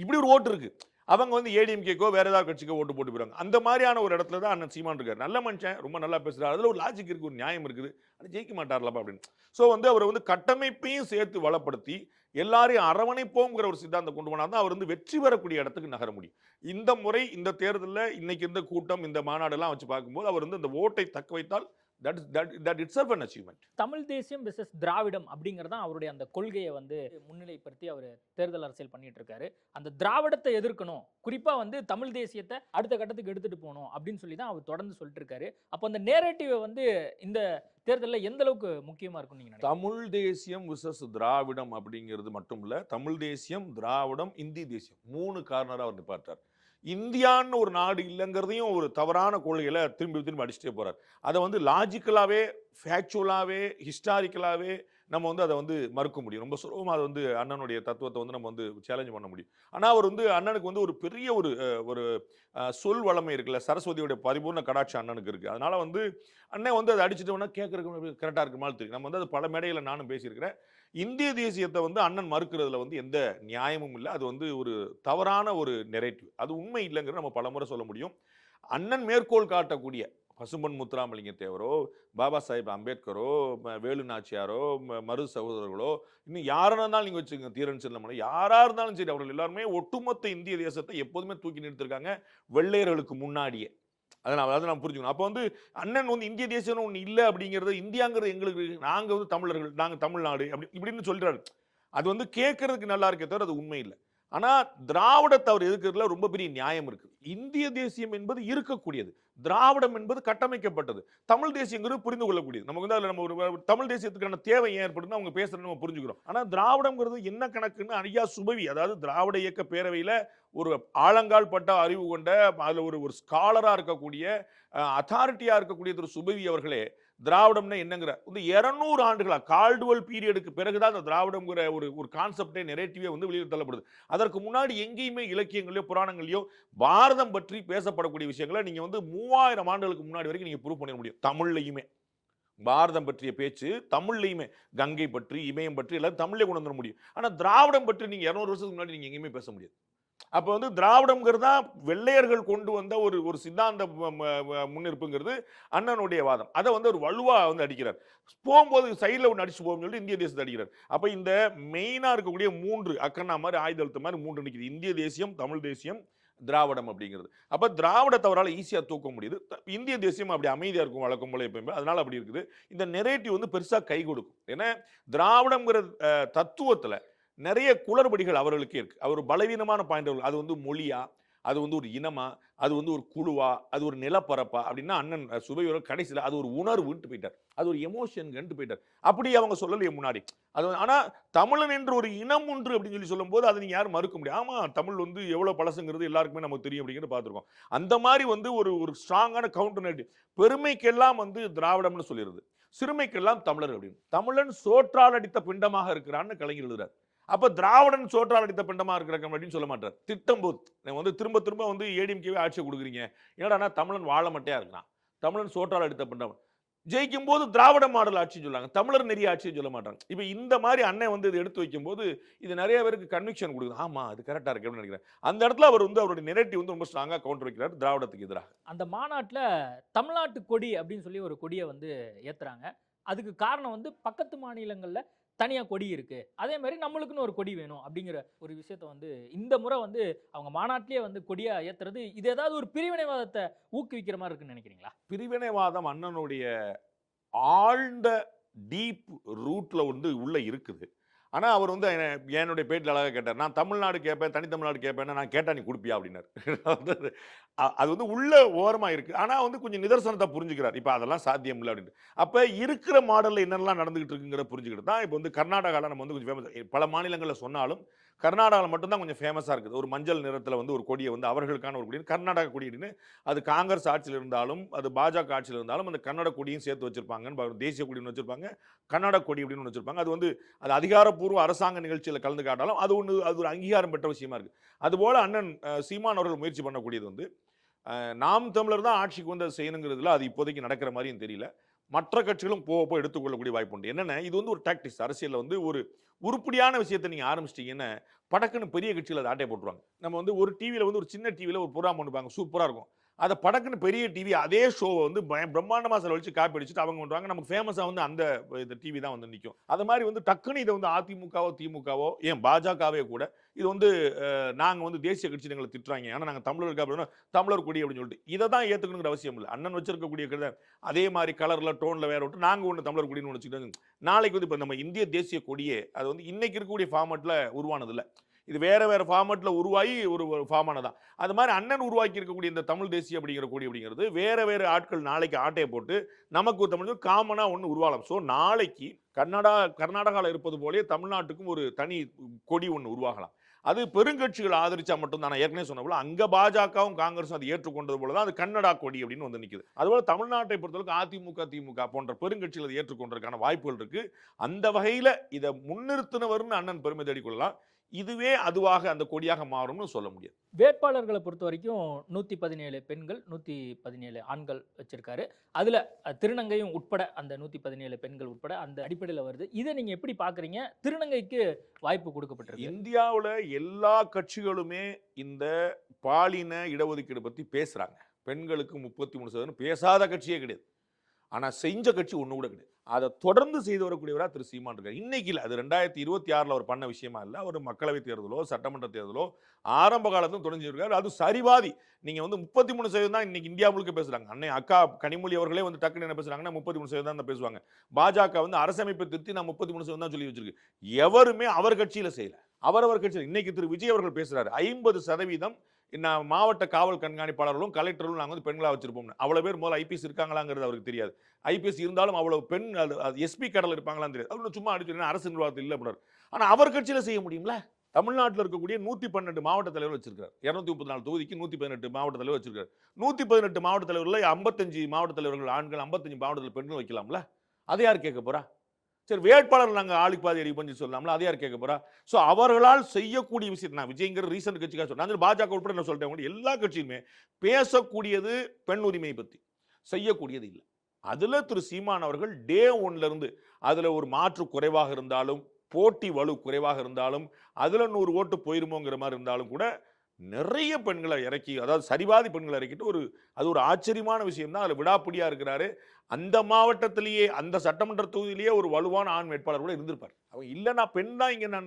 இப்படி ஒரு ஓட்டு இருக்கு. அவங்க வந்து ஏடிஎம்கேக்கோ வேற ஏதாவது கட்சிக்கோ ஓட்டு போட்டு போயிடுவாங்க. அந்த மாதிரியான ஒரு இடத்துல தான் அண்ணன் சீமான் இருக்காரு. நல்ல மனுஷன், ரொம்ப நல்லா பேசுறாரு, அதுல ஒரு லாஜிக் இருக்கு, ஒரு நியாயம் இருக்குது, ஆனால் ஜெயிக்க மாட்டார்லப்பா அப்படின்னு. ஸோ வந்து அவர் வந்து கட்டமைப்பையும் சேர்த்து வளப்படுத்தி எல்லாரையும் அரவணைப்போங்கிற ஒரு சித்தாந்தம் கொண்டு போனால் தான் அவர் வந்து வெற்றி பெறக்கூடிய இடத்துக்கு நகர முடியும். இந்த முறை இந்த தேர்தலில் இன்னைக்கு இருந்த கூட்டம், இந்த மாநாடெல்லாம் வச்சு பார்க்கும்போது அவர் வந்து இந்த ஓட்டை தக்க வைத்தால் that itself an achievement. Tamil தேசியம் வெர்சஸ் திராவிடம் அப்படிங்கிறது தான் அவருடைய அந்த கொள்கையை வந்து முன்னிலைப்படுத்தி அவர் தேர்தல் அரசியல் பண்ணிட்டு இருக்காரு. அந்த திராவிடத்தை எதிர்க்கணும், குறிப்பா வந்து தமிழ் தேசியத்தை அடுத்த கட்டத்துக்கு எடுத்துட்டு போகணும் அப்படின்னு சொல்லி தான் அவர் தொடர்ந்து சொல்லிட்டு இருக்காரு. அப்போ அந்த நேரேட்டிவ் வந்து இந்த தேர்தலில் எந்த அளவுக்கு முக்கியமா இருக்கும் நீங்க நினைக்கிறீங்க? தமிழ் தேசியம் விசஸ் திராவிடம் அப்படிங்கிறது மட்டும் இல்ல, தமிழ் தேசியம், திராவிடம், இந்தி தேசியம் 3 கார்னரா அவர் நிப்பாட்டார். இந்தியான்னு ஒரு நாடு இல்லைங்கிறதையும் ஒரு தவறான கொள்கையில திரும்பி திரும்பி அடிச்சுட்டே போறார். அதை வந்து லாஜிக்கலாவே, ஃபேக்சுவலாவே, ஹிஸ்டாரிக்கலாவே நம்ம வந்து அதை வந்து மறுக்க முடியும். ரொம்ப சுலபமாக அதை வந்து அண்ணனுடைய தத்துவத்தை வந்து நம்ம வந்து சேலஞ்ச் பண்ண முடியும். ஆனால் அவர் வந்து அண்ணனுக்கு வந்து ஒரு பெரிய ஒரு சொல் வளமை இருக்குல்ல, சரஸ்வதியோடைய பரிபூர்ண கடாட்சி அண்ணனுக்கு இருக்குது. அதனால வந்து அண்ணன் வந்து அதை அடிச்சுட்டோம்னா கேட்கறதுக்கு கரெக்டாக இருக்கு மாதிரி தெரியும். நம்ம வந்து அது பல மேடையில் நானும் பேசியிருக்கிறேன். இந்திய தேசியத்தை வந்து அண்ணன் மறுக்கிறதுல வந்து எந்த நியாயமும் இல்லை. அது வந்து ஒரு தவறான ஒரு நெரேட்டிவ், அது உண்மை இல்லைங்கிறத நம்ம பல முறை சொல்ல முடியும். அண்ணன் மேற்கோள் காட்டக்கூடிய பசும்பொன் முத்துராமலிங்க தேவரோ, பாபா சாஹேப் அம்பேத்கரோ, வேலு நாச்சியாரோ, மரு சகோதரர்களோ, இன்னும் யாராக இருந்தாலும் நீங்கள் வச்சுக்கோங்க, தீரன் செல்லமலை, யாராக இருந்தாலும் சரி, அவர்கள் எல்லாருமே ஒட்டுமொத்த இந்திய தேசத்தை எப்போதுமே தூக்கி நிறுத்திருக்காங்க வெள்ளையர்களுக்கு முன்னாடியே. அதாவது நான் புரிஞ்சுக்கணும். அப்போ வந்து அண்ணன் வந்து இந்திய தேசம்னு ஒன்று இல்லை அப்படிங்கிறது, இந்தியாங்கிறது எங்களுக்கு, நாங்கள் வந்து தமிழர்கள், நாங்கள் தமிழ்நாடு அப்படி இப்படின்னு சொல்கிறாரு. அது வந்து கேட்கறதுக்கு நல்லா இருக்கே தவிர அது உண்மை இல்லை. ஆனால் திராவிடத்தை அவர் எதிர்க்கிறதுல ரொம்ப பெரிய நியாயம் இருக்குது. இந்திய தேசியம் என்பது இருக்கக்கூடியது, திராவிடம் என்பது கட்டமைக்கப்பட்டது, தமிழ் தேசியங்கிறது புரிந்து கொள்ளக்கூடியது. நமக்கு வந்து அதில் நம்ம ஒரு தமிழ் தேசியத்துக்கான தேவை ஏற்படுதுன்னு அவங்க பேசுறது நம்ம புரிஞ்சுக்கிறோம். ஆனால் திராவிடம்ங்கிறது என்ன கணக்குன்னு ஐயா சுபவி, அதாவது திராவிட இயக்க பேரவையில் ஒரு ஆழங்கால் பட்ட அறிவு கொண்ட, அதில் ஒரு ஸ்காலராக இருக்கக்கூடிய, அத்தாரிட்டியாக இருக்கக்கூடிய திரு சுபவி அவர்களே திராவிடம்னா என்னங்கிற வந்து 200 ஆண்டுகளா, கால்டுவல் பீரியடுக்கு பிறகுதான் அந்த திராவிடம்ங்கிற ஒரு கான்செப்டே, நெரேட்டிவே வந்து வெளியில் தள்ளப்படுது. அதற்கு முன்னாடி எங்கேயுமே இலக்கியங்களையோ புராணங்களையோ பாரதம் பற்றி பேசப்படக்கூடிய விஷயங்களை நீங்க வந்து 3000 ஆண்டுகளுக்கு முன்னாடி வரைக்கும் நீங்க ப்ரூவ் பண்ண முடியும். தமிழ்லையுமே பாரதம் பற்றிய பேச்சு, தமிழ்லையுமே கங்கை பற்றி, இமயம் பற்றி எல்லாம் தமிழே கொண்டு வந்துட முடியும். ஆனா திராவிடம் பற்றி நீங்க 200 வருஷத்துக்கு முன்னாடி நீங்க எங்கேயுமே பேச முடியாது. அப்போ வந்து திராவிடம்ங்கிறது தான் வெள்ளையர்கள் கொண்டு வந்த ஒரு சித்தாந்த முன்னிருப்புங்கிறது அண்ணனுடைய வாதம். அதை வந்து ஒரு வலுவா வந்து அடிக்கிறார். போகும்போது சைடில் ஒன்று அடிச்சு போகும் சொல்லி இந்திய தேசத்தை அடிக்கிறார். அப்போ இந்த மெயினாக இருக்கக்கூடிய 3 அக்கண்ணா மாதிரி, ஆயுதழுத்த மாதிரி 3 நிற்கிது: இந்திய தேசியம், தமிழ் தேசியம், திராவிடம் அப்படிங்கிறது. அப்போ திராவிடத்தை அவரால் ஈஸியாக தூக்க முடியுது. இந்திய தேசியம் அப்படி அமைதியாக இருக்கும் வழக்கம் போல எப்பயுமே, அதனால அப்படி இருக்குது. இந்த நெரேட்டிவ் வந்து பெருசாக கை கொடுக்கும். ஏன்னா திராவிடம்ங்கிற தத்துவத்தில் நிறைய குளறுபடிகள் அவர்களுக்கே இருக்கு. அவர் பலவீனமான பாயிண்ட். அது வந்து மொழியா, அது வந்து ஒரு இனமா, அது வந்து ஒரு குழுவா, அது ஒரு நிலப்பரப்பா அப்படின்னா அண்ணன் சுபையோட கடைசியில் அது ஒரு உணர்வுன்ட்டு போயிட்டார், அது ஒரு எமோஷன் போயிட்டார். அப்படி அவங்க சொல்லலையே முன்னாடி. அது ஆனா தமிழன் என்று ஒரு இனம் ஒன்று அப்படின்னு சொல்லி சொல்லும் போது அதை நீங்க யாரும் மறுக்க முடியும். ஆமா, தமிழ் வந்து எவ்வளவு பழசுங்கிறது எல்லாருக்குமே நமக்கு தெரியும் அப்படிங்கிறது பார்த்துருக்கோம். அந்த மாதிரி வந்து ஒரு ஸ்ட்ராங்கான கவுண்டர் நெரேட்டிவ். பெருமைக்கெல்லாம் வந்து திராவிடம்னு சொல்லிடுது, சிறுமைக்கெல்லாம் தமிழர் அப்படின்னு. தமிழன் சோற்றால் அடித்த பிண்டமாக இருக்கிறான்னு கலைஞர் எழுதுறார். அப்ப திராவிடன் சோற்றால் அடித்த பிண்டமா இருக்கிற அப்படின்னு சொல்ல மாட்டார். திட்டம் போது வந்து திரும்ப திரும்ப வந்து ஏடிஎம்கேவே ஆட்சியை கொடுக்குறீங்க, என்னடா தமிழன் வாழ மட்டையா இருக்கிறான், தமிழன் சோற்றால் அடித்த பிண்டம். ஜெயிக்கும் போது திராவிட மாடல் ஆட்சின்னு சொல்லுவாங்க, தமிழர் நெறிய ஆட்சின்னு சொல்ல மாட்டாங்க. இப்ப இந்த மாதிரி அண்ணன் வந்து இதை எடுத்து வைக்கும் போது இது நிறைய பேருக்கு கன்விக்ஷன் கொடுக்குது. ஆமா, அது கரெக்டா இருக்கு அப்படின்னு நினைக்கிறேன். அந்த இடத்துல அவர் வந்து அவருடைய நெரேட்டிவ் வந்து ரொம்ப ஸ்ட்ராங்கா கவுண்டர் வைக்கிறார் திராவிடத்துக்கு எதிராக. அந்த மாநாட்டில் தமிழ்நாட்டு கொடி அப்படின்னு சொல்லி ஒரு கொடியை வந்து ஏத்துறாங்க. அதுக்கு காரணம் வந்து பக்கத்து மாநிலங்கள்ல தனியா கொடி இருக்கு, அதே மாதிரி நம்மளுக்குன்னு ஒரு கொடி வேணும் அப்படிங்கிற ஒரு விஷயத்த வந்து இந்த முறை வந்து அவங்க மாநாட்டிலேயே வந்து கொடியா ஏத்துறது, இது ஏதாவது ஒரு பிரிவினைவாதத்தை ஊக்குவிக்கிற மாதிரி இருக்குன்னு நினைக்கிறீங்களா? பிரிவினைவாதம் அண்ணனுடைய ஆழ்ந்த டீப் ரூட்ல வந்து உள்ள இருக்குது. ஆனால் அவர் வந்து என்னுடைய பேட்டில் அழகாக கேட்டார், நான் தமிழ்நாடு கேட்பேன், தனித்தமிழ்நாடு கேட்பேன், நான் கேட்டா நீ கொடுப்பியா அப்படின்னாரு. அது வந்து உள்ள ஓரமாக இருக்குது. ஆனால் வந்து கொஞ்சம் நிதர்சனத்தை புரிஞ்சுக்கிறார். இப்போ அதெல்லாம் சாத்தியம் இல்லை அப்படின்ட்டு. அப்போ இருக்கிற மாடலில் என்னெல்லாம் நடந்துகிட்டு இருக்குங்கிற புரிஞ்சுக்கிட்டு தான் இப்போ வந்து கர்நாடகாவில் நம்ம வந்து கொஞ்சம் ஃபேமஸ், பல மாநிலங்களில் சொன்னாலும் கர்நாடகாவில் மட்டும்தான் கொஞ்சம் ஃபேமஸாக இருக்குது. ஒரு மஞ்சள் நிறத்தில் வந்து ஒரு கொடியை வந்து அவர்களுக்கான ஒரு கொடி கர்நாடக கொடி அப்படின்னு, அது காங்கிரஸ் ஆட்சியில் இருந்தாலும் அது பாஜக ஆட்சியில் இருந்தாலும் அந்த கன்னட கொடியும் சேர்த்து வச்சிருப்பாங்க. தேசிய கொடின்னு வச்சிருப்பாங்க, கன்னட கொடி அப்படின்னு ஒன்று வச்சிருப்பாங்க. அது வந்து அது அதிகாரப்பூர்வ அரசாங்க நிகழ்ச்சியில் கலந்து காட்டாலும் அது ஒரு அங்கீகாரம் பெற்ற விஷயமா இருக்குது. அதுபோல் அண்ணன் சீமான் அவர்கள் முயற்சி பண்ணக்கூடியது வந்து நாம் தமிழர் தான் ஆட்சிக்கு வந்து அது செய்யணுங்கிறதுல அது இப்போதைக்கு நடக்கிற மாதிரியும் தெரியல. மற்ற கட்சிகளும் போக எடுத்துக்கொள்ளக்கூடிய வாய்ப்பு உண்டு. என்னென்ன இது வந்து ஒரு டாக்டிக்ஸ். அரசியலில் வந்து ஒரு உருப்படியான விஷயத்தை நீங்கள் ஆரம்பிச்சிட்டிங்கன்னா படக்குன்னு பெரிய கட்சியில் அதை ஆட்டை போட்டுருவாங்க. நம்ம வந்து ஒரு டிவியில் வந்து ஒரு சின்ன டிவியில் ஒரு ப்ரோக்ராம் பண்ணுவாங்க, சூப்பராக இருக்கும். அதை படக்குன்னு பெரிய டிவி அதே ஷோவை வந்து பிரம்மாண்டமாக செலவழிச்சு காப்பி அடிச்சுட்டு அவங்க பண்ணுவாங்க. நமக்கு ஃபேமஸாக வந்து அந்த இந்த டிவி தான் வந்து நிற்கும். அது மாதிரி வந்து டக்குன்னு இதை வந்து அதிமுகவோ திமுகவோ ஏன் பாஜகவே கூட இது வந்து நாங்கள் வந்து தேசிய கட்சி எங்களை திட்டுறாங்க, ஆனால் நாங்கள் தமிழருக்கு அப்படின்னா தமிழர் கொடி அப்படின்னு சொல்லிட்டு இதை தான் ஏற்றுக்கணுங்கிற அவசியம் இல்லை. அண்ணன் வச்சிருக்கக்கூடிய அதே மாதிரி கலரில் டோனில் வேற விட்டு நாங்கள் ஒன்று தமிழர் கொடின்னு வச்சுக்கிட்டு நாளைக்கு வந்து இப்போ நம்ம இந்திய தேசிய கொடியே அது வந்து இன்னைக்கு இருக்கக்கூடிய ஃபார்மேட்டில் உருவானது இல்லை. இது வேற ஃபார்மேட்டில் உருவாகி ஒரு ஃபார்மானதான். அது மாதிரி அண்ணன் உருவாக்கி இருக்கக்கூடிய இந்த தமிழ் தேசிய அப்படிங்கிற கொடி அப்படிங்கிறது வேற ஆட்கள் நாளைக்கு ஆட்டையை போட்டு நமக்கு ஒரு தமிழ் காமனாக ஒன்று உருவாகலாம். ஸோ நாளைக்கு கர்நாடகாவில் இருப்பது போலே தமிழ்நாட்டுக்கும் ஒரு தனி கொடி ஒன்று உருவாகலாம். அது பெருங்கட்சிகள் ஆதரிச்சா மட்டும்தான். நான் ஏற்கனவே சொன்ன போல அங்க பாஜகவும் காங்கிரஸும் அதை ஏற்றுக்கொண்டது போலதான் அது கன்னடா கொடி அப்படின்னு வந்து நிற்குது. அதுபோல தமிழ்நாட்டை பொறுத்தவரைக்கும் அதிமுக திமுக போன்ற பெருங்கட்சிகள் அதை ஏற்றுக்கொண்டதற்கான வாய்ப்புகள் இருக்கு. அந்த வகையில இதை முன்னிறுத்தினவர்னு அண்ணன் பெருமை தேடிக்கொள்ளலாம். இதுவே அதுவாக அந்த கொடியாக மாறும்னு சொல்ல முடியாது. வேட்பாளர்களை பொறுத்த வரைக்கும் 117 பெண்கள் 117 ஆண்கள் வச்சிருக்காரு. அதுல திருநங்கையும் உட்பட அந்த 117 பெண்கள் உட்பட அந்த அடிப்படையில் வருது. இதை நீங்க எப்படி பாக்குறீங்க? திருநங்கைக்கு வாய்ப்பு கொடுக்கப்பட்டிருக்கு. இந்தியாவில் எல்லா கட்சிகளுமே இந்த பாலின இடஒதுக்கீடு பத்தி பேசுறாங்க. பெண்களுக்கு 33% பேசாத கட்சியே கிடையாது. ஆனா செஞ்ச கட்சி ஒண்ணு கூட கிடையாது. அதை தொடர்ந்து செய்து வரக்கூடியவரா திரு சீமான் இருக்காரு. இன்னைக்கு இல்லை, அது 2026 அவர் பண்ண விஷயமா இல்லை. அவர் மக்களவை தேர்தலோ சட்டமன்ற தேர்தலோ ஆரம்ப காலத்துல தொடர்ந்துருக்காரு. அது சரிவாதி. நீங்க வந்து 33% தான் இன்னைக்கு இந்தியா முழுக்க பேசுறாங்க. அன்னை அக்கா கனிமொழி அவர்களே வந்து டக்குன்னு என்ன பேசுறாங்கன்னா 33% தான் பேசுவாங்க. பாஜக வந்து அரசமைப்பை திருத்தி நான் 33% தான் சொல்லி வச்சிருக்கு. எவருமே அவர் கட்சியில செய்யல. அவரவர் கட்சியில் இன்னைக்கு திரு விஜய் அவர்கள் பேசுறாரு 50% நான் மாவட்ட காவல் கண்காணிப்பாளர்களும் கலெக்டர்களும் நாங்கள் வந்து பெண்களாக வச்சிருப்போம். அவ்வளோ பேர் முதல்ல ஐபிஎஸ் இருக்காங்களாங்கிறது அவருக்கு தெரியாது. ஐபிஎஸ் இருந்தாலும் அவ்வளோ பெண் அது எஸ்பி கடல் இருப்பாங்களான்னு தெரியாது. அவரு சும்மா அடிச்சு அரசு நிர்வாகத்தில் இல்லை அப்படின்னாரு. ஆனால் அவர் கட்சியில் செய்ய முடியும்ல? தமிழ்நாட்டில் இருக்கக்கூடிய 112 மாவட்ட தலைவர் வச்சிருக்காரு. 234 தொகுதிக்கு 118 மாவட்ட தலைவர் வச்சிருக்காரு. 118 மாவட்ட தலைவர்கள் 55 மாவட்ட தலைவர்கள் ஆண்கள், 55 மாவட்ட தலைவர் பெண்கள் வைக்கலாம்ல? அதை யார் கேட்க போறா? சரி, வேட்பாளர் நாங்கள் ஆளுக்கு பாதி அடி பண்ணி சொல்லலாம்ல? அதை யார் கேட்க போறா? ஸோ அவர்களால் செய்யக்கூடிய விஷயத்தை நான் விஜய்ங்கிற ரீசன்ட் கட்சிக்காக சொல்றேன். பாஜக உட்பட நான் சொல்லிட்டேன், எல்லா கட்சியுமே பேசக்கூடியது பெண் உரிமையை பற்றி, செய்யக்கூடியது இல்லை. அதுல திரு சீமான் அவர்கள் டே 1ல இருந்து அதுல ஒரு மாற்று குறைவாக இருந்தாலும், போட்டி வலு குறைவாக இருந்தாலும், அதுல 100 ஓட்டு போயிருமோங்கிற மாதிரி இருந்தாலும் கூட நிறைய பெண்களை இறக்கி, அதாவது சரிவாதி பெண்களை இறக்கிட்டு அது ஒரு ஆச்சரியமான விஷயம் தான். அதில் விடாப்பிடியா இருக்கிறாரு. அந்த மாவட்டத்திலேயே அந்த சட்டமன்ற தொகுதியிலேயே ஒரு வலுவான ஆண் வேட்பாளர் கூட இருந்திருப்பார். அவங்க இல்லை நான் பெண் தான் இங்கே நான்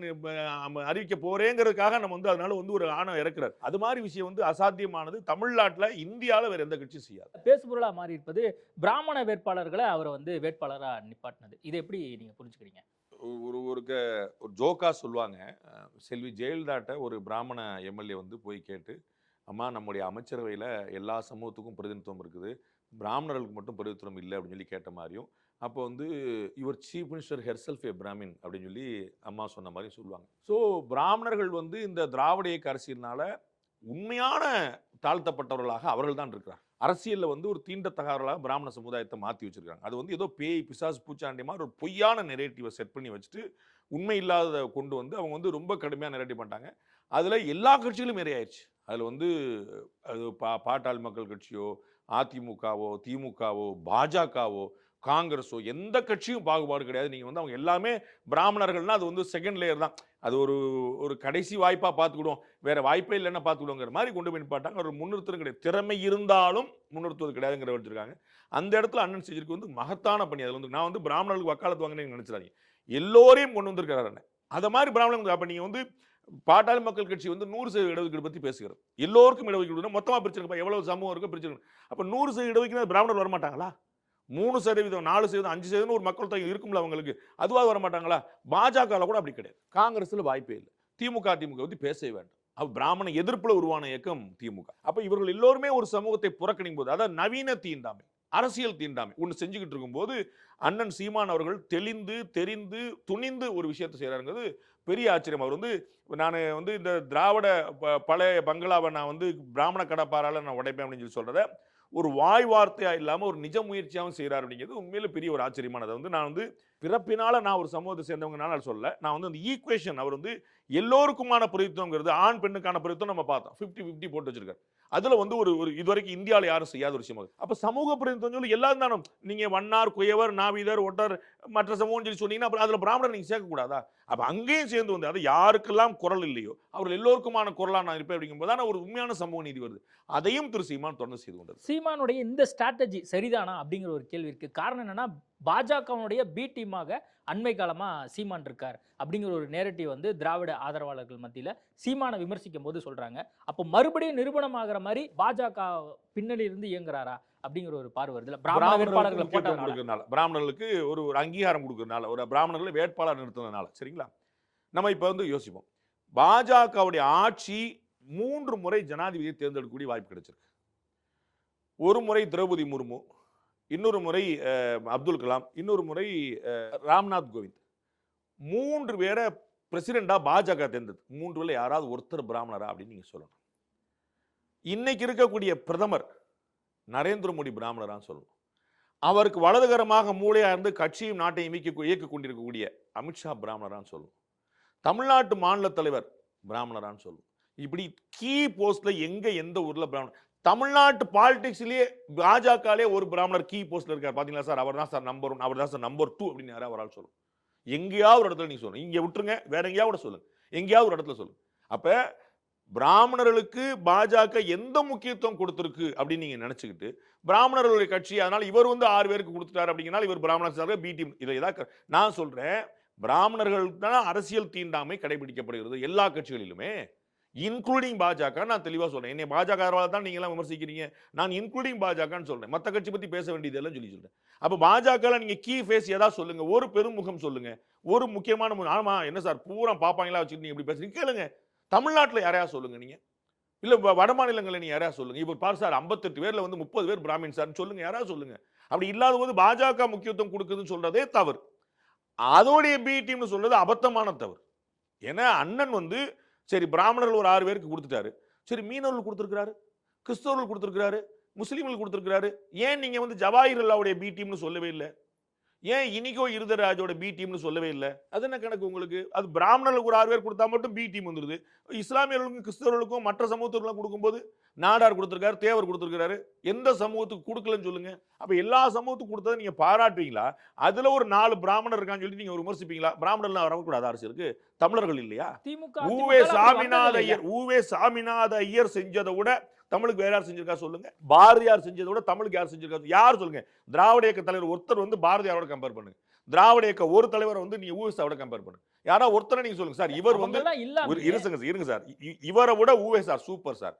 அறிவிக்க போறேங்கிறதுக்காக நம்ம வந்து அதனால வந்து ஒரு ஆணை இறக்குறாரு. அது மாதிரி விஷயம் வந்து அசாத்தியமானது. தமிழ்நாட்டில் இந்தியாவில் வேற எந்த கட்சியும் செய்யாது. பேசுபொருளாக மாறி இருப்பது பிராமண வேட்பாளர்களை அவரை வந்து வேட்பாளராக நிப்பாட்டினது. இதை எப்படி நீங்க புரிஞ்சுக்கிறீங்க? ஒரு ஜோக்கா சொல்லுவாங்க, செல்வி ஜெயலலிதாட்ட ஒரு பிராமண எம்எல்ஏ வந்து போய் கேட்டு, அம்மா நம்முடைய அமைச்சரவையில் எல்லா சமூகத்துக்கும் பிரதிநிதித்துவம் இருக்குது, பிராமணர்களுக்கு மட்டும் பிரதிநிதித்துவம் இல்லை அப்படின்னு சொல்லி கேட்ட மாதிரியும், அப்போ வந்து யுவர் சீஃப் மினிஸ்டர் ஹெர்செல்ஃப் ஏ பிராமின் அப்படின்னு சொல்லி அம்மா சொன்ன மாதிரி சொல்லுவாங்க. ஸோ பிராமணர்கள் வந்து இந்த திராவிட இயக்க அரசியல்னால உண்மையான தாழ்த்தப்பட்டவர்களாக அவர்கள் தான் இருக்கிறார். அரசியலில் வந்து ஒரு தீண்டத்தகாரர்களாக பிராமண சமுதாயத்தை மாற்றி வச்சிருக்காங்க. அது வந்து ஏதோ பேய் பிசாசு பூச்சாண்டி மாதிரி ஒரு பொய்யான நெரேட்டிவை செட் பண்ணி வச்சுட்டு உண்மை இல்லாத கொண்டு வந்து அவங்க வந்து ரொம்ப கடுமையாக நெரேட்டிவ் பண்ணிட்டாங்க. அதில் எல்லா கட்சிகளும் இறையாயிடுச்சு. அதில் வந்து அது பாட்டாளி மக்கள் கட்சியோ அதிமுகவோ திமுகவோ பாஜகவோ காங்கிரஸோ எந்த கட்சியும் பாகுபாடு கிடையாது. நீங்கள் வந்து அவங்க எல்லாமே பிராமணர்கள்னா அது வந்து செகண்ட் லேயர் தான். அது ஒரு கடைசி வாய்ப்பாக பார்த்துக்கிடுவோம், வேற வாய்ப்பே இல்லைன்னா பார்த்துக்கிடுவோங்கிற மாதிரி கொண்டு போய் நிப்பாட்டாங்க. ஒரு முன்னிறுத்தம் கிடையாது. திறமை இருந்தாலும் முன்னிறுத்துவது கிடையாதுங்கிற வச்சிருக்காங்க. அந்த இடத்துல அண்ணன் செஞ்சிருக்கு வந்து மகத்தான பணி. அதில் வந்து நான் வந்து பிராமணர்களுக்கு வக்காலத்து வாங்கினேன்னு நினைச்சிடாதீங்க, எல்லோரையும் கொண்டு வந்திருக்கிறார் அண்ணன். அதை மாதிரி பிராமணர்கள் அப்போ நீங்கள் வந்து பாட்டாளி மக்கள் கட்சி வந்து 100% இடஒதுக்கீடு பற்றி பேசுகிறது. எல்லோருக்கும் இடஒதுக்கீடு மொத்தமாக பிரிச்சிருக்கப்பா, எவ்வளவு சமூகம் இருக்கோ பிரிச்சிருக்கணும். அப்போ 100% இடஒதுக்கீடு பிராமணர்கள் வரமாட்டாங்களா? 3%, 4%, 5% ஒரு மக்கள் தொகை இருக்கும்ல அவங்களுக்கு, அதுவாக வரமாட்டாங்களா? பாஜகவில் கூட அப்படி கிடையாது. காங்கிரஸில் வாய்ப்பே இல்லை. திமுக பற்றி பேசவே வேண்டாம். அப்போ பிராமண எதிர்ப்புல உருவான இயக்கம் திமுக. அப்போ இவர்கள் எல்லோருமே ஒரு சமூகத்தை புறக்கணிக்கும் போது, அதாவது நவீன தீண்டாமை, அரசியல் தீண்டாமை ஒன்று செஞ்சுக்கிட்டு இருக்கும்போது அண்ணன் சீமான் அவர்கள் தெளிந்து தெரிந்து துணிந்து ஒரு விஷயத்தை செய்கிறாருங்கிறது பெரிய ஆச்சரியம். அவர் வந்து நான் வந்து இந்த திராவிட பழைய பங்களாவை நான் வந்து பிராமண கடப்பாரால நான் உடைப்பேன் அப்படின்னு சொல்லி சொல்றத ஒரு வாய் வார்த்தையா இல்லாமல் ஒரு நிஜ முயற்சியாகவும் செய்கிறார் அப்படிங்கிறது உண்மையில பெரிய ஒரு ஆச்சரியமானது. வந்து நான் வந்து பிறப்பினால நான் ஒரு சமூகத்தை சேர்ந்தவங்கனால சொல்ல, நான் வந்து அந்த ஈக்குவேஷன் அவர் வந்து எல்லோருக்குமான பிரதித்துவங்கிறது ஆண் பெண்ணுக்கான பிரதித்துவம் நம்ம பார்த்தோம் 50-50 போட்டு வச்சிருக்காரு. அதுல வந்து ஒரு இதுவரைக்கும் இந்தியாவில் யாரும் செய்யாத ஒரு விஷயம். அப்ப சமூக பிரதிநிதித்துவம் சொல்லி எல்லாரும் தானே நீங்க வண்ணார், குயவர், நாவிதர், ஒட்டர், மற்ற சமூகம் சொல்லி சொன்னீங்கன்னா அப்புறம் அதுல பிராமணர் நீங்க சேர்க்க கூடாதா? அப்ப அங்கேயும் சேர்ந்து வந்து அது யாருக்கெல்லாம் குரல் இல்லையோ அவர்கள் எல்லோருக்குமான குரலா நான் இருப்பேன் அப்படிங்கும்போது ஒரு உண்மையான சமூக நீதி வருது. அதையும் திரு சீமான் தொடர்ந்து செய்து கொண்டது. சீமானுடைய இந்த ஸ்ட்ராட்டஜி சரிதானா அப்படிங்கிற ஒரு கேள்வி இருக்கு. காரணம் என்னன்னா பாஜகவுடைய பி டீமாக அண்மை காலமா சீமான் இருக்கார் அப்படிங்கிற ஒரு நேரட்டிவ் வந்து திராவிட ஆதரவாளர்கள் மத்தியில சீமானை விமர்சிக்கும் போது சொல்றாங்க. அப்போ மறுபடியும் நிரூபணமாகிற மாதிரி பாஜக பின்னணி இருந்து இயங்குறாரா அப்படிங்கிற ஒரு பார்வை வருதுல. பிராமண வேட்பாளர்களை கொடுக்கறதுனால, பிராமணர்களுக்கு ஒரு அங்கீகாரம் கொடுக்கறதுனால, ஒரு பிராமணர்களை வேட்பாளர் நிறுத்தினதுனால, சரிங்களா? நம்ம இப்ப வந்து யோசிப்போம், பாஜகவுடைய ஆட்சி 3 முறை ஜனாதிபதியை தேர்ந்தெடுக்கக்கூடிய வாய்ப்பு கிடைச்சிருக்கு. ஒரு முறை திரௌபதி முர்மு, இன்னொரு முறை அப்துல் கலாம், இன்னொரு முறை ராம்நாத் கோவிந்த். 3 பேரை பிரசிடெண்டா பாஜக தேர்ந்தது. 3 பேர்ல யாராவது ஒருத்தர் பிராமணரா அப்படின்னு நீங்க சொல்லணும். இன்னைக்கு இருக்கக்கூடிய பிரதமர் நரேந்திர மோடி பிராமணரான்னு சொல்லணும். அவருக்கு வலதுகரமாக மூளையா இருந்து கட்சியும் நாட்டையும் இயக்கிக் கொண்டிருக்கக்கூடிய அமித்ஷா பிராமணரான்னு சொல்லணும். தமிழ்நாட்டு மாநில தலைவர் பிராமணரான்னு சொல்லணும். இப்படி கீ போஸ்ட்ல எந்த ஊர்ல பிராமணர்? தமிழ்நாட்டு பாலிடிக்ஸ்லயே பாஜகலே ஒரு பிராமணர் கீ போஸ்ட்ல இருக்கார் பாத்தீங்களா சார்? அவர் தான் சார் நம்பர் 1, அவர் தான் சார் நம்பர் 2 அப்படின்னு யாராவது ஒரு ஆள் சொல்லணும். எங்கேயாவது ஒரு இடத்துல நீங்க சொல்லணும். இங்க விட்டுருங்க, வேற எங்கேயாவது சொல்லுங்க, எங்கேயாவது ஒரு இடத்துல சொல்லுங்க. அப்ப பிராமணர்களுக்கு பாஜக எந்த முக்கியத்துவம் கொடுத்திருக்கு அப்படின்னு நீங்க நினைச்சுக்கிட்டு பிராமணர்களுடைய கட்சி அதனால இவர் வந்து 6 பேருக்கு கொடுத்துட்டாரு அப்படிங்கிறனால இவர் பிராமணர் பி டீம். இதை நான் சொல்றேன், பிராமணர்கள் தான் அரசியல் தீண்டாமை கடைபிடிக்கப்படுகிறது எல்லா கட்சிகளிலுமே, இன்க்ளூடிங் பாஜக. நான் தெளிவா சொல்றேன், என்னை பாஜக தான் நீங்க எல்லாம் விமர்சிக்கிறீங்க, நான் இன்க்ளூடிங் பாஜகன்னு சொல்றேன், மற்ற கட்சி பத்தி பேச வேண்டியது எல்லாம் சொல்றேன். அப்ப பாஜக நீங்க கீ ஃபேஸ் ஏதாவது சொல்லுங்க, ஒரு பெருமுகம் சொல்லுங்க, ஒரு முக்கியமான. ஆமா என்ன சார் பூரா பாப்பாங்களா வச்சுட்டு நீங்க இப்படி பேசுறீங்க? கேளுங்க, தமிழ்நாட்டில் யாரையா சொல்லுங்க நீங்க, இல்ல வட மாநிலங்களில் நீங்க யாரையா சொல்லுங்க. இப்போ பாரு சார் 58 பேர்ல வந்து 30 பேர் பிராமின் சார் சொல்லுங்க, யாராவது சொல்லுங்க. அப்படி இல்லாத போது பாஜக முக்கியத்துவம் கொடுக்குதுன்னு சொல்றதே தவறு. அதோடைய பி டீம்னு சொல்றது அபத்தமான தவறு. ஏன்னா அண்ணன் வந்து சரி பிராமணர்கள் ஒரு 6 பேருக்கு கொடுத்துட்டாரு, சரி மீனவர்கள் கொடுத்துருக்காரு, கிறிஸ்தவர்கள் கொடுத்துருக்காரு, முஸ்லீம்கள் கொடுத்துருக்காரு. ஏன் நீங்க வந்து ஜவாஹிர் அல்லாவுடைய பி டீம்னு சொல்லவே இல்லை? ஏன் இனிகோ இருதராஜோட பி டீம்னு சொல்லவே இல்லை? அது என்ன கணக்கு உங்களுக்கு? அது பிராமணர்களுக்கு ஒரு 6 பேர் கொடுத்தா மட்டும் பி டீம் வந்துருது. இஸ்லாமியர்களுக்கும் கிறிஸ்தவர்களுக்கும் மற்ற சமூகத்திற்கும் கொடுக்கும்போது நாடார் கொடுத்துருக்காரு, தேவர் கொடுத்துருக்காரு, எந்த சமூகத்துக்கு கொடுக்கலன்னு சொல்லுங்க. அப்ப எல்லா சமூகத்துக்கும் கொடுத்ததை நீங்க பாராட்டுவீங்களா? அதுல ஒரு 4 பிராமணர் இருக்கான்னு சொல்லிட்டு நீங்க ஒரு விமர்சிப்பீங்களா? பிராமணர்லாம் வரக்கூடாது அரசியலுக்கு, தமிழர்கள் இல்லையா? ஊவே சாமிநாத ஐயர் செஞ்சதை விட தமிழுக்கு வேற யார் செஞ்சிருக்கா சொல்லுங்க? பாரதியார் செஞ்சதை விட தமிழுக்கு யார் செஞ்சிருக்கா? யார் சொல்லுங்க? திராவிட இயக்க தலைவர் ஒருத்தர் வந்து பாரதியாரோட கம்பேர் பண்ணுங்க, திராவிட இயக்க ஒரு தலைவர் வந்து நீங்க ஊவேசாவோட கம்பேர் பண்ணுங்க. யாரா ஒருத்தரை நீங்க சொல்லுங்க சார், இவர் வந்து இருங்க சார், இவரை விட ஊவேசார் சூப்பர் சார்,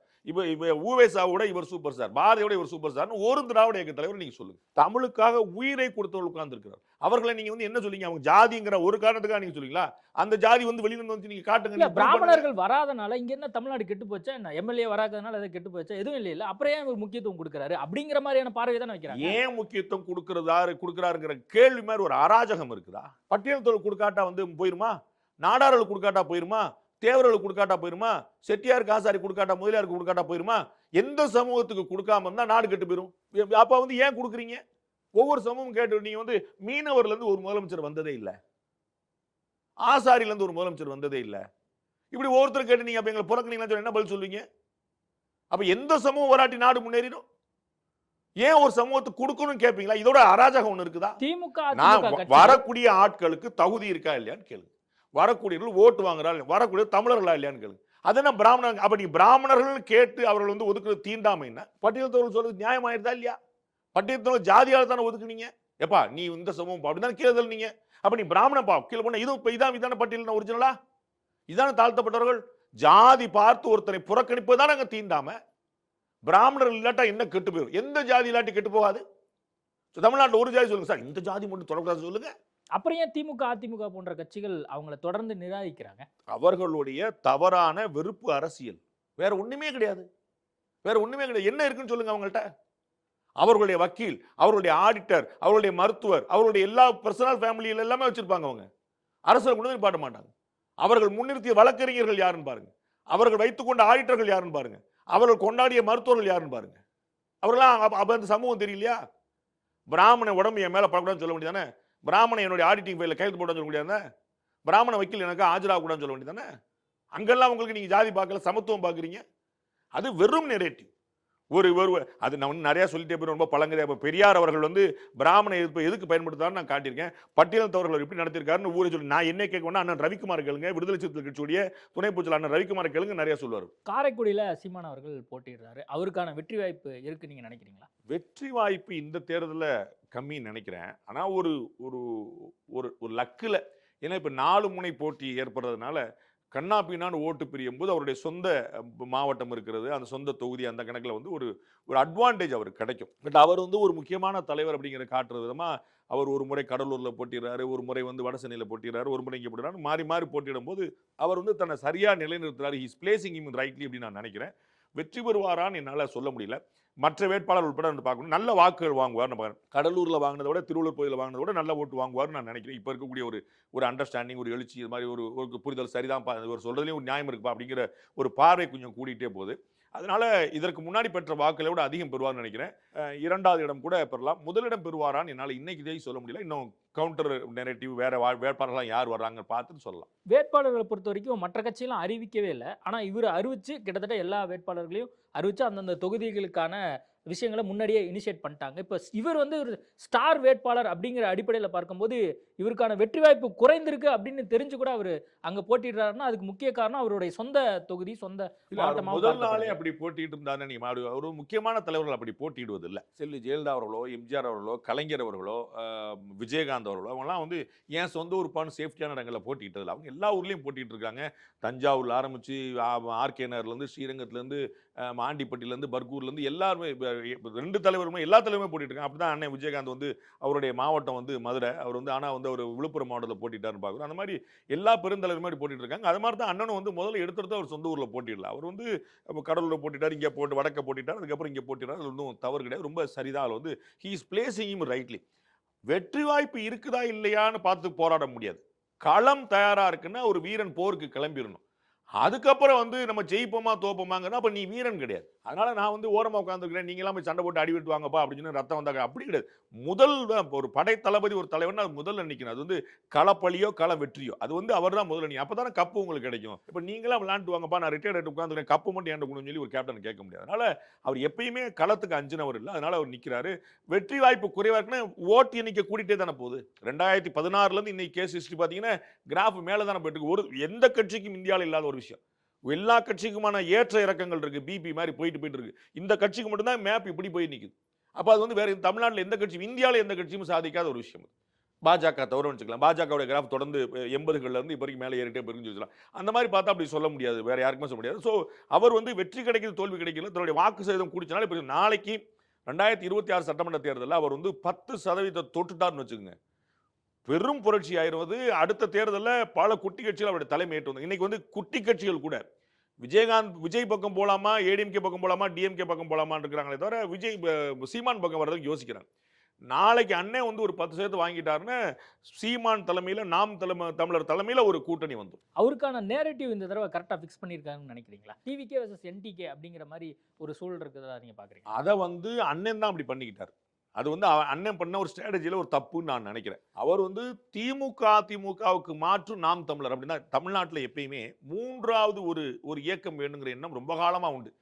ஊவேசாவோட இவர் சூப்பர் சார், பாரதியோட இவர் சூப்பர் சார், ஒரு திராவிட இயக்க தலைவர் நீங்க சொல்லுங்க. தமிழுக்காக உயிரை கொடுத்தவர்கள் உட்கார்ந்து இருக்கிறார். அவர்களை நீங்க வந்து என்ன சொல்லுங்க? அவங்க ஜாதிங்கிற ஒரு காரணத்துக்காக நீங்க சொல்லுங்களா? அந்த ஜாதி வந்து வெளியில வந்து நீங்க காட்டுங்க. பிராமணர்கள் வராதனால இங்க என்ன தமிழ்நாடு கெட்டு போச்சா? என்ன எம்எல்ஏ வராதனால அதை கெட்டு போச்சா? எதுவும் இல்ல. அப்புறம் ஏன் முக்கியத்துவம் கொடுக்கிறாரு அப்படிங்கிற மாதிரியான பார்வை தானே வைக்கிறாங்க. ஏன் முக்கியத்துவம் கொடுக்கிறாருங்கிற கேள்வி மாதிரி ஒரு அராஜகம் இருக்குதா? பட்டியல் தொழில் கொடுக்காட்டா வந்து போயிருமா? நாடார்கள் கொடுக்காட்டா போயிருமா? தேவர்களுக்கு கொடுக்காட்டா போயிருமா? செட்டியார் காசாரி கொடுக்காட்டா, முதலியாருக்கு கொடுக்காட்டா போயிருமா? எந்த சமூகத்துக்கு கொடுக்காம இருந்தா நாடு கெட்டு போயிரும். அப்ப வந்து ஏன் கொடுக்குறீங்க? ஒவ்வொரு சமூகம் கேட்டு நீங்க வந்து மீனவர்ல இருந்து ஒரு முதலமைச்சர் வந்ததே இல்லை, ஆசாரில இருந்து ஒரு முதலமைச்சர் வந்ததே இல்லை. இப்படி ஒவ்வொருத்தர் கேட்டு நீங்க அப்ப எங்களை புறக்கணிங்களா என்ன பதில் சொல்லுவீங்க? அப்ப எந்த சமூகம் வராட்டி நாடு முன்னேறிடும்? ஏன் ஒரு சமூகத்துக்கு கொடுக்கணும்னு கேட்பீங்களா? இதோட அராஜகம் ஒண்ணு இருக்குதா? திமுக வரக்கூடிய ஆட்களுக்கு தகுதி இருக்கா இல்லையான்னு கேளுங்க. வரக்கூடியவர்கள் ஓட்டு வாங்குறாங்க, வரக்கூடிய தமிழர்களா இல்லையான்னு கேளுங்க. அது என்ன பிராமணர்? அப்படி பிராமணர்கள் கேட்டு அவர்கள் வந்து ஒதுக்குறது தீண்டாமை என்ன? பட்டியல் தொழில் சொல்றது நியாயமாயிருதா இல்லையா? பட்டியல் தொழில் ஜாதியால தானே ஒதுக்குனீங்க. எப்பா நீ இந்த சமூகம் அப்படிதான் கீழே நீங்க, அப்ப நீ பிராமணப்பா கீழே போன இது இதான பட்டியல் ஒரிஜினலா? இதான தாழ்த்தப்பட்டவர்கள்? ஜாதி பார்த்து ஒருத்தனை புறக்கணிப்பு தான் அங்க தீண்டாம. பிராமணர்கள் இல்லாட்டா என்ன கெட்டு போயிடும்? எந்த ஜாதி இல்லாட்டி கெட்டு போகாது? தமிழ்நாட்டில் ஒரு ஜாதி சொல்லுங்க சார், இந்த ஜாதி மட்டும் தொடக்கூடாது சொல்லுங்க. அப்புறம் ஏன் திமுக அதிமுக போன்ற கட்சிகள் அவங்களை தொடர்ந்து நிராகரிக்கிறாங்க? அவர்களுடைய தவறான வெறுப்பு அரசியல், வேற ஒண்ணுமே கிடையாது. வேற ஒண்ணுமே கிடையாது. என்ன இருக்குன்னு சொல்லுங்க அவங்கள்ட்ட. அவர்களுடைய வக்கீல், அவர்களுடைய ஆடிட்டர், அவர்களுடைய மருத்துவர், அவர்களுடைய எல்லா பர்சனல் ஃபேமிலியில் எல்லாமே வச்சிருப்பாங்க. அவங்க அரசியல் கொண்டு வந்து பாட்ட மாட்டாங்க. அவர்கள் முன்னிறுத்திய வழக்கறிஞர்கள் யாருன்னு பாருங்க, அவர்கள் வைத்துக்கொண்ட ஆடிட்டர்கள் யாருன்னு பாருங்க, அவர்கள் கொண்டாடிய மருத்துவர்கள் யாருன்னு பாருங்க. அவர்களாம் அந்த சமூகம் தெரியலையா? பிராமண உடம்பு என் மேல படக்கூடாதுன்னு சொல்ல வேண்டியதானே? பிராமணன் என்னுடைய ஆடிட்டிங் ஃபைல கையெழுத்து போட சொல்ல முடியாது? பிராமண வக்கீல் எனக்கு ஆஜராகக்கூடாதுன்னு சொல்ல வேண்டியதானே? அங்கெல்லாம் உங்களுக்கு நீங்க ஜாதி பார்க்கல, சமத்துவம் பார்க்குறீங்க. அது வெறும் நெரேட்டிவ். ஒரு அது நான் நிறைய சொல்லிட்டே போய் ரொம்ப பழங்குதே. அப்போ பெரியார் அவர்கள் வந்து பிராமண எதிர்ப்பு எதுக்கு பயன்படுத்தாருன்னு நான் காட்டியிருக்கேன். பட்டியலத்தவர்கள் எப்படி நடத்திருக்காருன்னு ஊரே சொல்லி நான் என்ன கேட்க வேணா அண்ணன் ரவிக்குமார் கேளுங்க, விடுதலை சிறுத்தைகள் கட்சியுடைய துணை பொதுச்செயலாளர் அண்ணன் ரவிக்குமார் கேளுங்க, நிறைய சொல்லுவார். காரைக்குடியில் சீமான் அவர்கள் போட்டிடுறாரு, அவருக்கான வெற்றி வாய்ப்பு இருக்கு நீங்க நினைக்கிறீங்களா? வெற்றி வாய்ப்பு இந்த தேர்தலில் கம்மின்னு நினைக்கிறேன். ஆனால் ஒரு ஒரு ஒரு லக்கில், ஏன்னா இப்போ 4 முனை போட்டி ஏற்படுறதுனால கண்ணாப்பின்னான்னு ஓட்டு பிரியும் போது அவருடைய சொந்த மாவட்டம் இருக்கிறது, அந்த சொந்த தொகுதி, அந்த கணக்கில் வந்து ஒரு அட்வான்டேஜ் அவருக்கு கிடைக்கும். பட் அவர் வந்து ஒரு முக்கியமான தலைவர் அப்படிங்கிற காட்டுறது விதமாக அவர் ஒரு முறை கடலூரில் போட்டிடுறாரு, ஒரு முறை வந்து வடசென்னையில் போட்டிடுறாரு, ஒரு முறை இங்கே போட்டிடுறாரு, மாறி மாறி போட்டியிடும் போது அவர் வந்து தன்னை சரியாக நிலைநிறுத்துறாரு. ஹீஸ் பிளேசிங் ஹிம் ரைட்லி அப்படின்னு நான் நினைக்கிறேன். வெற்றி பெறுவாரான்னு என்னால் சொல்ல முடியல. மற்ற வேட்பாளர் உட்பட வந்து பார்க்கணும், நல்ல வாக்குகள் வாங்குவார்னு பார்க்குறேன். கடலூரில் வாங்கினதை விட திருவள்ளூர் பகுதியில் வாங்கினதை விட நல்ல ஓட்டு வாங்குவார்னு நான் நினைக்கிறேன். இப்போ இருக்கக்கூடிய ஒரு அண்டர்ஸ்டாண்டிங், ஒரு எழுச்சி, இது மாதிரி ஒரு புரிதல் சரிதான், ஒரு சொல்கிறதுலேயும் ஒரு நியாயம் இருக்குப்பா அப்படிங்கிற ஒரு பார்வை கொஞ்சம் கூடிகிட்டே போகுது. அதனால இதற்கு முன்னாடி பெற்ற வாக்களை விட அதிகம் பெறுவார்னு நினைக்கிறேன். 2வது இடம் கூட பெறலாம். முதலிடம் பெறுவாரான்னு என்னால் இன்னைக்கு இதே சொல்ல முடியல. இன்னும் கவுண்டர் நெரேட்டிவ் வேற வேட்பாளர்லாம் யார் வர்றாங்க பார்த்துட்டு சொல்லலாம். வேட்பாளர்களை பொறுத்த வரைக்கும் மற்ற கட்சியெல்லாம் அறிவிக்கவே இல்லை, ஆனால் இவர் அறிவிச்சு கிட்டத்தட்ட எல்லா வேட்பாளர்களையும் அறிவிச்சு அந்தந்த தொகுதிகளுக்கான விஷயங்களை முன்னாடியே இனிஷியேட் பண்ணிட்டாங்க. இப்போ இவர் வந்து ஒரு ஸ்டார் வேட்பாளர் அப்படிங்கிற அடிப்படையில் பார்க்கும்போது இவருக்கான வெற்றி வாய்ப்பு குறைந்திருக்கு அப்படின்னு தெரிஞ்சு கூட அவர் அங்கே போட்டிடுறாருன்னா அதுக்கு முக்கிய காரணம் அவருடைய சொந்த தொகுதி, சொந்த முதல் நாளே அப்படி போட்டிட்டு இருந்தாரு. நீங்க ஒரு முக்கியமான தலைவர்கள் அப்படி போட்டிடுவது இல்லை. செல்வி ஜெயலலிதா அவர்களோ, எம்ஜிஆர் அவர்களோ, கலைஞர் அவர்களோ, விஜயகாந்த் அவர்களோ, அவங்கலாம் வந்து ஏன் சொந்த ஊருப்பான சேஃப்டியான இடங்களில் போட்டிட்டது இல்லை. அவங்க எல்லா ஊர்லேயும் போட்டிட்டு இருக்காங்க. தஞ்சாவூர்ல ஆரம்பிச்சு ஆர்கே நகர்லேருந்து, ஸ்ரீரங்கத்துலேருந்து, ஆண்டிப்பட்டியிலேருந்து, பர்கூர்லேருந்து எல்லாருமே 2 தலைவருமே எல்லா தலைவருமே போட்டிட்டு இருக்காங்க. அப்படிதான் அண்ணன் விஜயகாந்த் வந்து அவருடைய மாவட்டம் வந்து மதுரை, அவர் வந்து ஆனால் வந்து அவர் விழுப்புரம் மாவட்டத்தில் போட்டிட்டாருன்னு பார்க்குறோம். அந்த மாதிரி எல்லா பெருந்தலைவருமே போட்டிட்டு இருக்காங்க. அது மாதிரி தான் அண்ணனும் வந்து முதல்ல எடுத்துட்டு அவர் சொந்த ஊரில் போட்டிடல. அவர் வந்து கடலூரில் போட்டிட்டார், இங்கே போட்டு வடக்க போட்டிட்டார், அதுக்கப்புறம் இங்கே போட்டிட்டார். அது ஒன்றும் தவறு கிடையாது, ரொம்ப சரிதான். அவர் வந்து he is placing him rightly. வெற்றி வாய்ப்பு இருக்குதா இல்லையான்னு பார்த்து போராட முடியாது. களம் தயாரா இருக்குன்னா ஒரு வீரன் போருக்கு கிளம்பிடணும். அதுக்கப்புறம் வந்து நம்ம ஜெயிப்போமா தோப்போமாங்கன்னா அப்போ நீ வீரன் கிடையாது. அதனால நான் வந்து ஓரமாக உட்காந்துருக்கிறேன், நீங்களாம் போய் சண்டை போட்டு அடிவிட்டு வாங்கப்பா அப்படின்னு ரத்தம் வந்தாங்க அப்படி கிடையாது. முதல் ஒரு படை தளபதி, ஒரு தலைவர்னா அது முதல்ல நிற்கணும். அது வந்து களப்பழியோ கள வெற்றியோ அது வந்து அவர் தான் முதல்ல. அப்போ தானே கப்பு உங்களுக்கு கிடைக்கும். இப்போ நீங்களாம் விளாண்டு வாங்கப்பா, நான் ரிட்டையர்ட் ஆகிட்டு உட்காந்துருக்கேன், கப்பு மட்டும் ஏன் சொல்லி ஒரு கேப்டன் கேட்க முடியாது. அதனால அவர் எப்பயுமே களத்துக்கு அஞ்சினவர் இல்லை. அதனால அவர் நிற்கிறாரு. வெற்றி வாய்ப்பு குறைவா இருக்குன்னா ஓட்டு எண்ணிக்கை கூட்டிகிட்டே தானே போகுது. 2016 இன்னைக்கு கேஸ் ஹிஸ்டரி பார்த்தீங்கன்னா கிராஃப் மேலே தானே போயிட்டு இருக்கு. எந்த கட்சிக்கும் இந்தியாவில் இல்லாத ஒரு விஷயம். எல்லா கட்சிக்குமான ஏற்ற இறக்கங்கள் இருக்கு, பிபி மாதிரி போயிட்டு இருக்கு. இந்த கட்சிக்கு மட்டும்தான் மேப் இப்படி போய் நிற்குது. அப்போ அது வந்து வேற தமிழ்நாட்டில் எந்த கட்சி, இந்தியாவில் எந்த கட்சியும் சாதிக்காத ஒரு விஷயம். பாஜக தவிர வச்சுக்கலாம். பாஜகவுடைய கிராஃப் தொடர்ந்து 80களில் இருந்து இப்போ வரைக்கும் மேலே ஏறிட்டே பெருஞ்சு வச்சுக்கலாம். அந்த மாதிரி பார்த்தா அப்படி சொல்ல முடியாது, வேற யாருக்குமே சொல்ல முடியாது. ஸோ அவர் வந்து வெற்றி கிடைக்கிறது தோல்வி கிடைக்கல, தன்னுடைய வாக்கு சதவீதம் கூடிச்சனால இப்போ நாளைக்கு 2026 சட்டமன்ற தேர்தலில் அவர் வந்து 10% தொட்டுட்டார்னு வச்சுக்கோங்க, பெரும் புரட்சி ஆயிருவது. அடுத்த தேர்தலில் பல குட்டி கட்சிகள் அவருடைய தலைமை ஏற்று வந்து இன்னைக்கு வந்து குட்டி கட்சிகள் கூட விஜய் பக்கம் போலாமா, ஏடிஎம்கே பக்கம் போலாமா, டிஎம்கே பக்கம் போலாமான்னு இருக்கிறாங்களே தவிர விஜய் சீமான் பக்கம் வர்றதுக்கு யோசிக்கிறாங்க. நாளைக்கு அண்ணன் வந்து ஒரு 10% வாங்கிட்டாருன்னு சீமான் தலைமையில், நாம் தமிழர் தலைமையில் ஒரு கூட்டணி வந்து அவருக்கான நேரேட்டிவ் இந்த தடவை கரெக்டாக ஃபிக்ஸ் பண்ணியிருக்காங்கன்னு நினைக்கிறீங்களா? டிவிகே வர்சஸ் என்டிகே அப்படிங்கிற மாதிரி ஒரு சூழல் இருக்குதா நீங்கள் பார்க்குறீங்க? அதை வந்து அண்ணன் தான் அப்படி பண்ணிக்கிட்டார். அது வந்து அண்ணன் பண்ண ஒரு ஸ்ட்ராட்டஜியில் ஒரு தப்புன்னு நான் நினைக்கிறேன். அவர் வந்து திமுகவுக்கு மாற்று நாம் தமிழர் அப்படின்னா தமிழ்நாட்டில் எப்பயுமே 3வது ஒரு இயக்கம் வேணுங்கிற எண்ணம் ரொம்ப காலமாக உண்டு.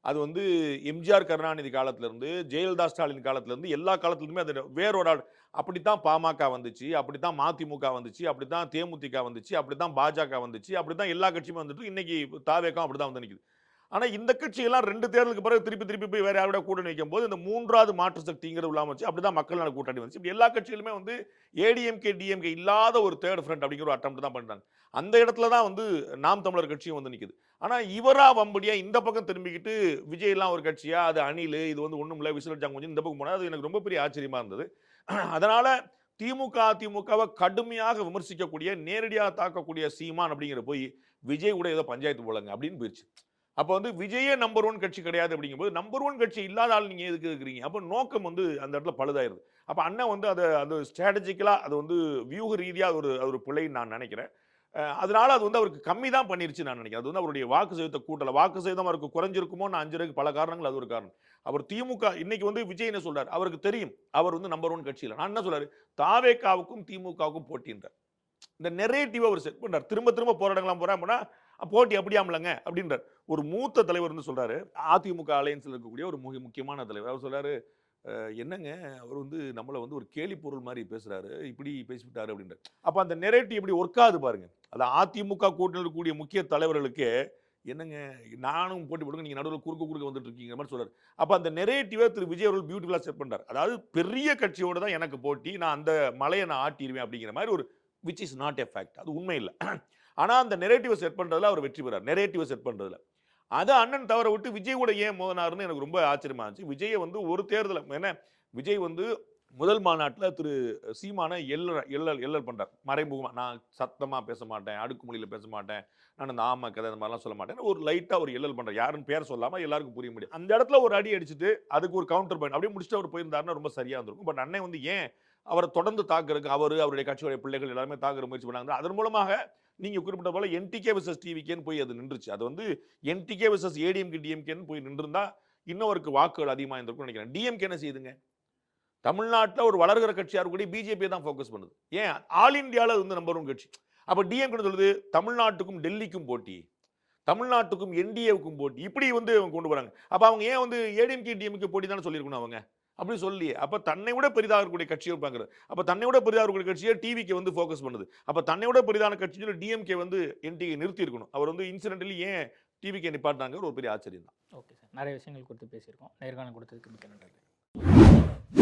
அது வந்து எம்ஜிஆர் கருணாநிதி காலத்திலேருந்து, ஜெயலலிதா ஸ்டாலின் காலத்திலேருந்து, எல்லா காலத்துலையுமே அது வேறொரு அப்படித்தான் பாமக வந்துச்சு, அப்படித்தான் மதிமுக வந்துச்சு, அப்படித்தான் தேமுதிக வந்துச்சு, அப்படித்தான் பாஜக வந்துச்சு, அப்படித்தான் எல்லா கட்சியுமே வந்துட்டு இன்னைக்கு தாவேகம் அப்படிதான் வந்து நிற்குது. ஆனால் இந்த கட்சியெல்லாம் 2 தேர்தலுக்கு பிறகு திருப்பி போய் வேற யாரோட கூட்டணி வைக்கும் போது இந்த 3வது மாற்று சக்திங்கிறது இல்லாமல் வச்சு அப்படிதான் மக்கள் நல கூட்டணி வந்துச்சு. இப்படி எல்லா கட்சிகளுமே வந்து ஏடிஎம்கே டிஎம்கே இல்லாத ஒரு தேர்ட் ஃப்ரண்ட் அப்படிங்கிற ஒரு அட்டம் தான் பண்ணுறாங்க. அந்த இடத்துல தான் வந்து நாம் தமிழர் கட்சியும் வந்து நிற்குது. ஆனால் இவரா வம்படியா இந்த பக்கம் திரும்பிக்கிட்டு விஜய்லாம் ஒரு கட்சியா, அது அணில், இது வந்து ஒன்றும் இல்லை, விசில் அடிச்சாங்க கொஞ்சம் இந்த பக்கம் போனால் அது எனக்கு ரொம்ப பெரிய ஆச்சரியமா இருந்தது. அதனால திமுகவை கடுமையாக விமர்சிக்கக்கூடிய, நேரடியாக தாக்கக்கூடிய சீமான் அப்படிங்கிற போய் விஜய் கூட ஏதோ பஞ்சாயத்து போலங்க அப்படின்னு போயிடுச்சு. அப்போ வந்து விஜயே நம்பர் 1 கட்சி கிடையாது அப்படிங்கும்போது நம்பர் 1 கட்சி இல்லாத ஆள் நீங்க எதுக்கு இருக்கிறீங்க? அப்போ நோக்கம் வந்து அந்த இடத்துல பழுதாயிருது. அப்ப அண்ணன் வந்து அது ஸ்ட்ராட்டஜிக்கலா அது வந்து வியூக ரீதியா அது ஒரு பிழைன்னு நான் நினைக்கிறேன். அதனால அது வந்து அவருக்கு கம்மி தான் பண்ணிருச்சு நான் நினைக்கிறேன். அது வந்து அவருடைய வாக்கு சதவீதத்தை கூட்டல. வாக்கு சதவீதம் அவருக்கு குறைஞ்சிருக்குமோ நான் 5 பல காரணங்கள் அது ஒரு காரணம். அவர் திமுக இன்னைக்கு வந்து விஜய் என்ன சொல்றாரு? அவருக்கு தெரியும். அவர் வந்து நம்பர் 1 கட்சி இல்ல. நான் என்ன சொல்றாரு? தாவேகாவுக்கும் திமுகவுக்கும் போட்டின்றார். இந்த நெரேட்டிவ் அவர் செட் பண்றார். திரும்ப திரும்ப போராட்டங்களாம் போறாமனா போட்டி அப்படியாமலங்க அப்படின்றார். ஒரு மூத்த தலைவர் வந்து சொல்றாரு. அதிமுக அலையன்ஸ்ல இருக்கக்கூடிய ஒரு முக்கியமான தலைவர். அவர் சொல்றாரு, என்னங்க அவர் வந்து நம்மள வந்து ஒரு கேலி பொருள் மாதிரி பேசுறாரு, இப்படி பேசிவிட்டாரு அப்படின்றார். அப்ப அந்த நெரேட்டிவ் எப்படி ஒர்க் ஆகுது பாருங்க. அது அதிமுக கூட்டணியில் இருக்கக்கூடிய முக்கிய தலைவர்களுக்கு என்னங்க நானும் போட்டி போடுங்க, நீங்க நடுவில் குறுக்க வந்துட்டு இருக்கீங்க மாதிரி சொல்றாரு. அப்ப அந்த நெரேட்டிவை திரு விஜய் அவர்கள் பியூட்டிஃபுல்லா செட் பண்றாரு. அதாவது பெரிய கட்சியோட தான் எனக்கு போட்டி, நான் அந்த மலையை நான் ஆட்டிடுவேன் அப்படிங்கிற மாதிரி ஒரு which is not a fact. அது உண்மை இல்லை. ஆனா அந்த நெரேட்டிவை செட் பண்றதுல அவர் வெற்றி பெறார். நெரேட்டிவை செட் பண்றதுல அதை அண்ணன் தவற விட்டு விஜய் கூட ஏன் மோதினாருன்னு எனக்கு ரொம்ப ஆச்சரியமா இருந்துச்சு. விஜயை வந்து ஒரு தேர்தல் ஏன்னா விஜய் வந்து முதல் மாநாட்டில் திரு சீமான எல்லல் பண்றார். மறைமுகமா நான் சத்தமா பேச மாட்டேன், அடுக்குமொழியில பேச மாட்டேன், நான் இந்த ஆமா கதை இந்த மாதிரிலாம் சொல்ல மாட்டேன், ஒரு லைட்டா ஒரு எல்லல் பண்றார். யாருன்னு பேர் சொல்லாம எல்லாருக்கும் புரிய முடியும். அந்த இடத்துல ஒரு அடி அடிச்சுட்டு அதுக்கு ஒரு கவுண்டர் பாயிண்ட் அப்படியே முடிச்சுட்டு அவர் போயிருந்தாருன்னா ரொம்ப சரியா இருந்திருக்கும். பட் அண்ணன் வந்து ஏன் அவரை தொடர்ந்து தாக்குறதுக்கு அவருடைய கட்சியுடைய பிள்ளைகள் எல்லாருமே தாக்குற முயற்சி பண்ணாங்க. அதன் மூலமாக நீங்க குறிப்பிட்ட போல என்டிகே விசஸ் டிவிகேன்னு போய் அது நின்றுச்சு. அது வந்து என்டிகே விசஸ் ஏடிஎம்கே டிஎம்கேன்னு போய் நின்றுருந்தா இன்னொருக்கு வாக்குகள் அதிகமாக இருந்திருக்கும் நினைக்கிறேன். டிஎம்கே என்ன செய்யுதுங்க? தமிழ்நாட்டில் ஒரு வளர்கிற கட்சியாக இருக்கக்கூடிய பிஜேபி தான் ஃபோக்கஸ் பண்ணுது. ஏன் ஆல் இந்தியாவில் வந்து நம்பர் 1 கட்சி. அப்போ டிஎம்கே சொல்லுது தமிழ்நாட்டுக்கும் டெல்லிக்கும் போட்டி, தமிழ்நாட்டுக்கும் என்டிஏவுக்கும் போட்டி, இப்படி வந்து அவங்க கொண்டு வராங்க. அப்போ அவங்க ஏன் வந்து ஏடிஎம்கே டிஎம்கே போட்டி தானே சொல்லியிருக்கணும் அவங்க? அப்படி சொல்லி அப்ப தன்னை விட பெரிதாக இருக்கக்கூடிய கட்சியை பார்க்குறது. அப்ப தன்னை விட பெரிதாக இருக்கக்கூடிய கட்சியை டிவிக்கு வந்து ஃபோக்கஸ் பண்ணுது. அப்ப தன்னை விட பெரிதான கட்சியில் டிஎம்கே வந்து என்டிஏ நிறுத்தி இருக்கணும். அவர் வந்து இன்சிடென்டலி ஏன் டிவிக்கு நிப்பாட்டினாங்க ஒரு பெரிய ஆச்சரியம் தான். ஓகே சார், நிறைய விஷயங்கள் கொடுத்து பேசியிருக்கோம். நேர்காணல் கொடுத்ததுக்கு மிக்க நன்றி.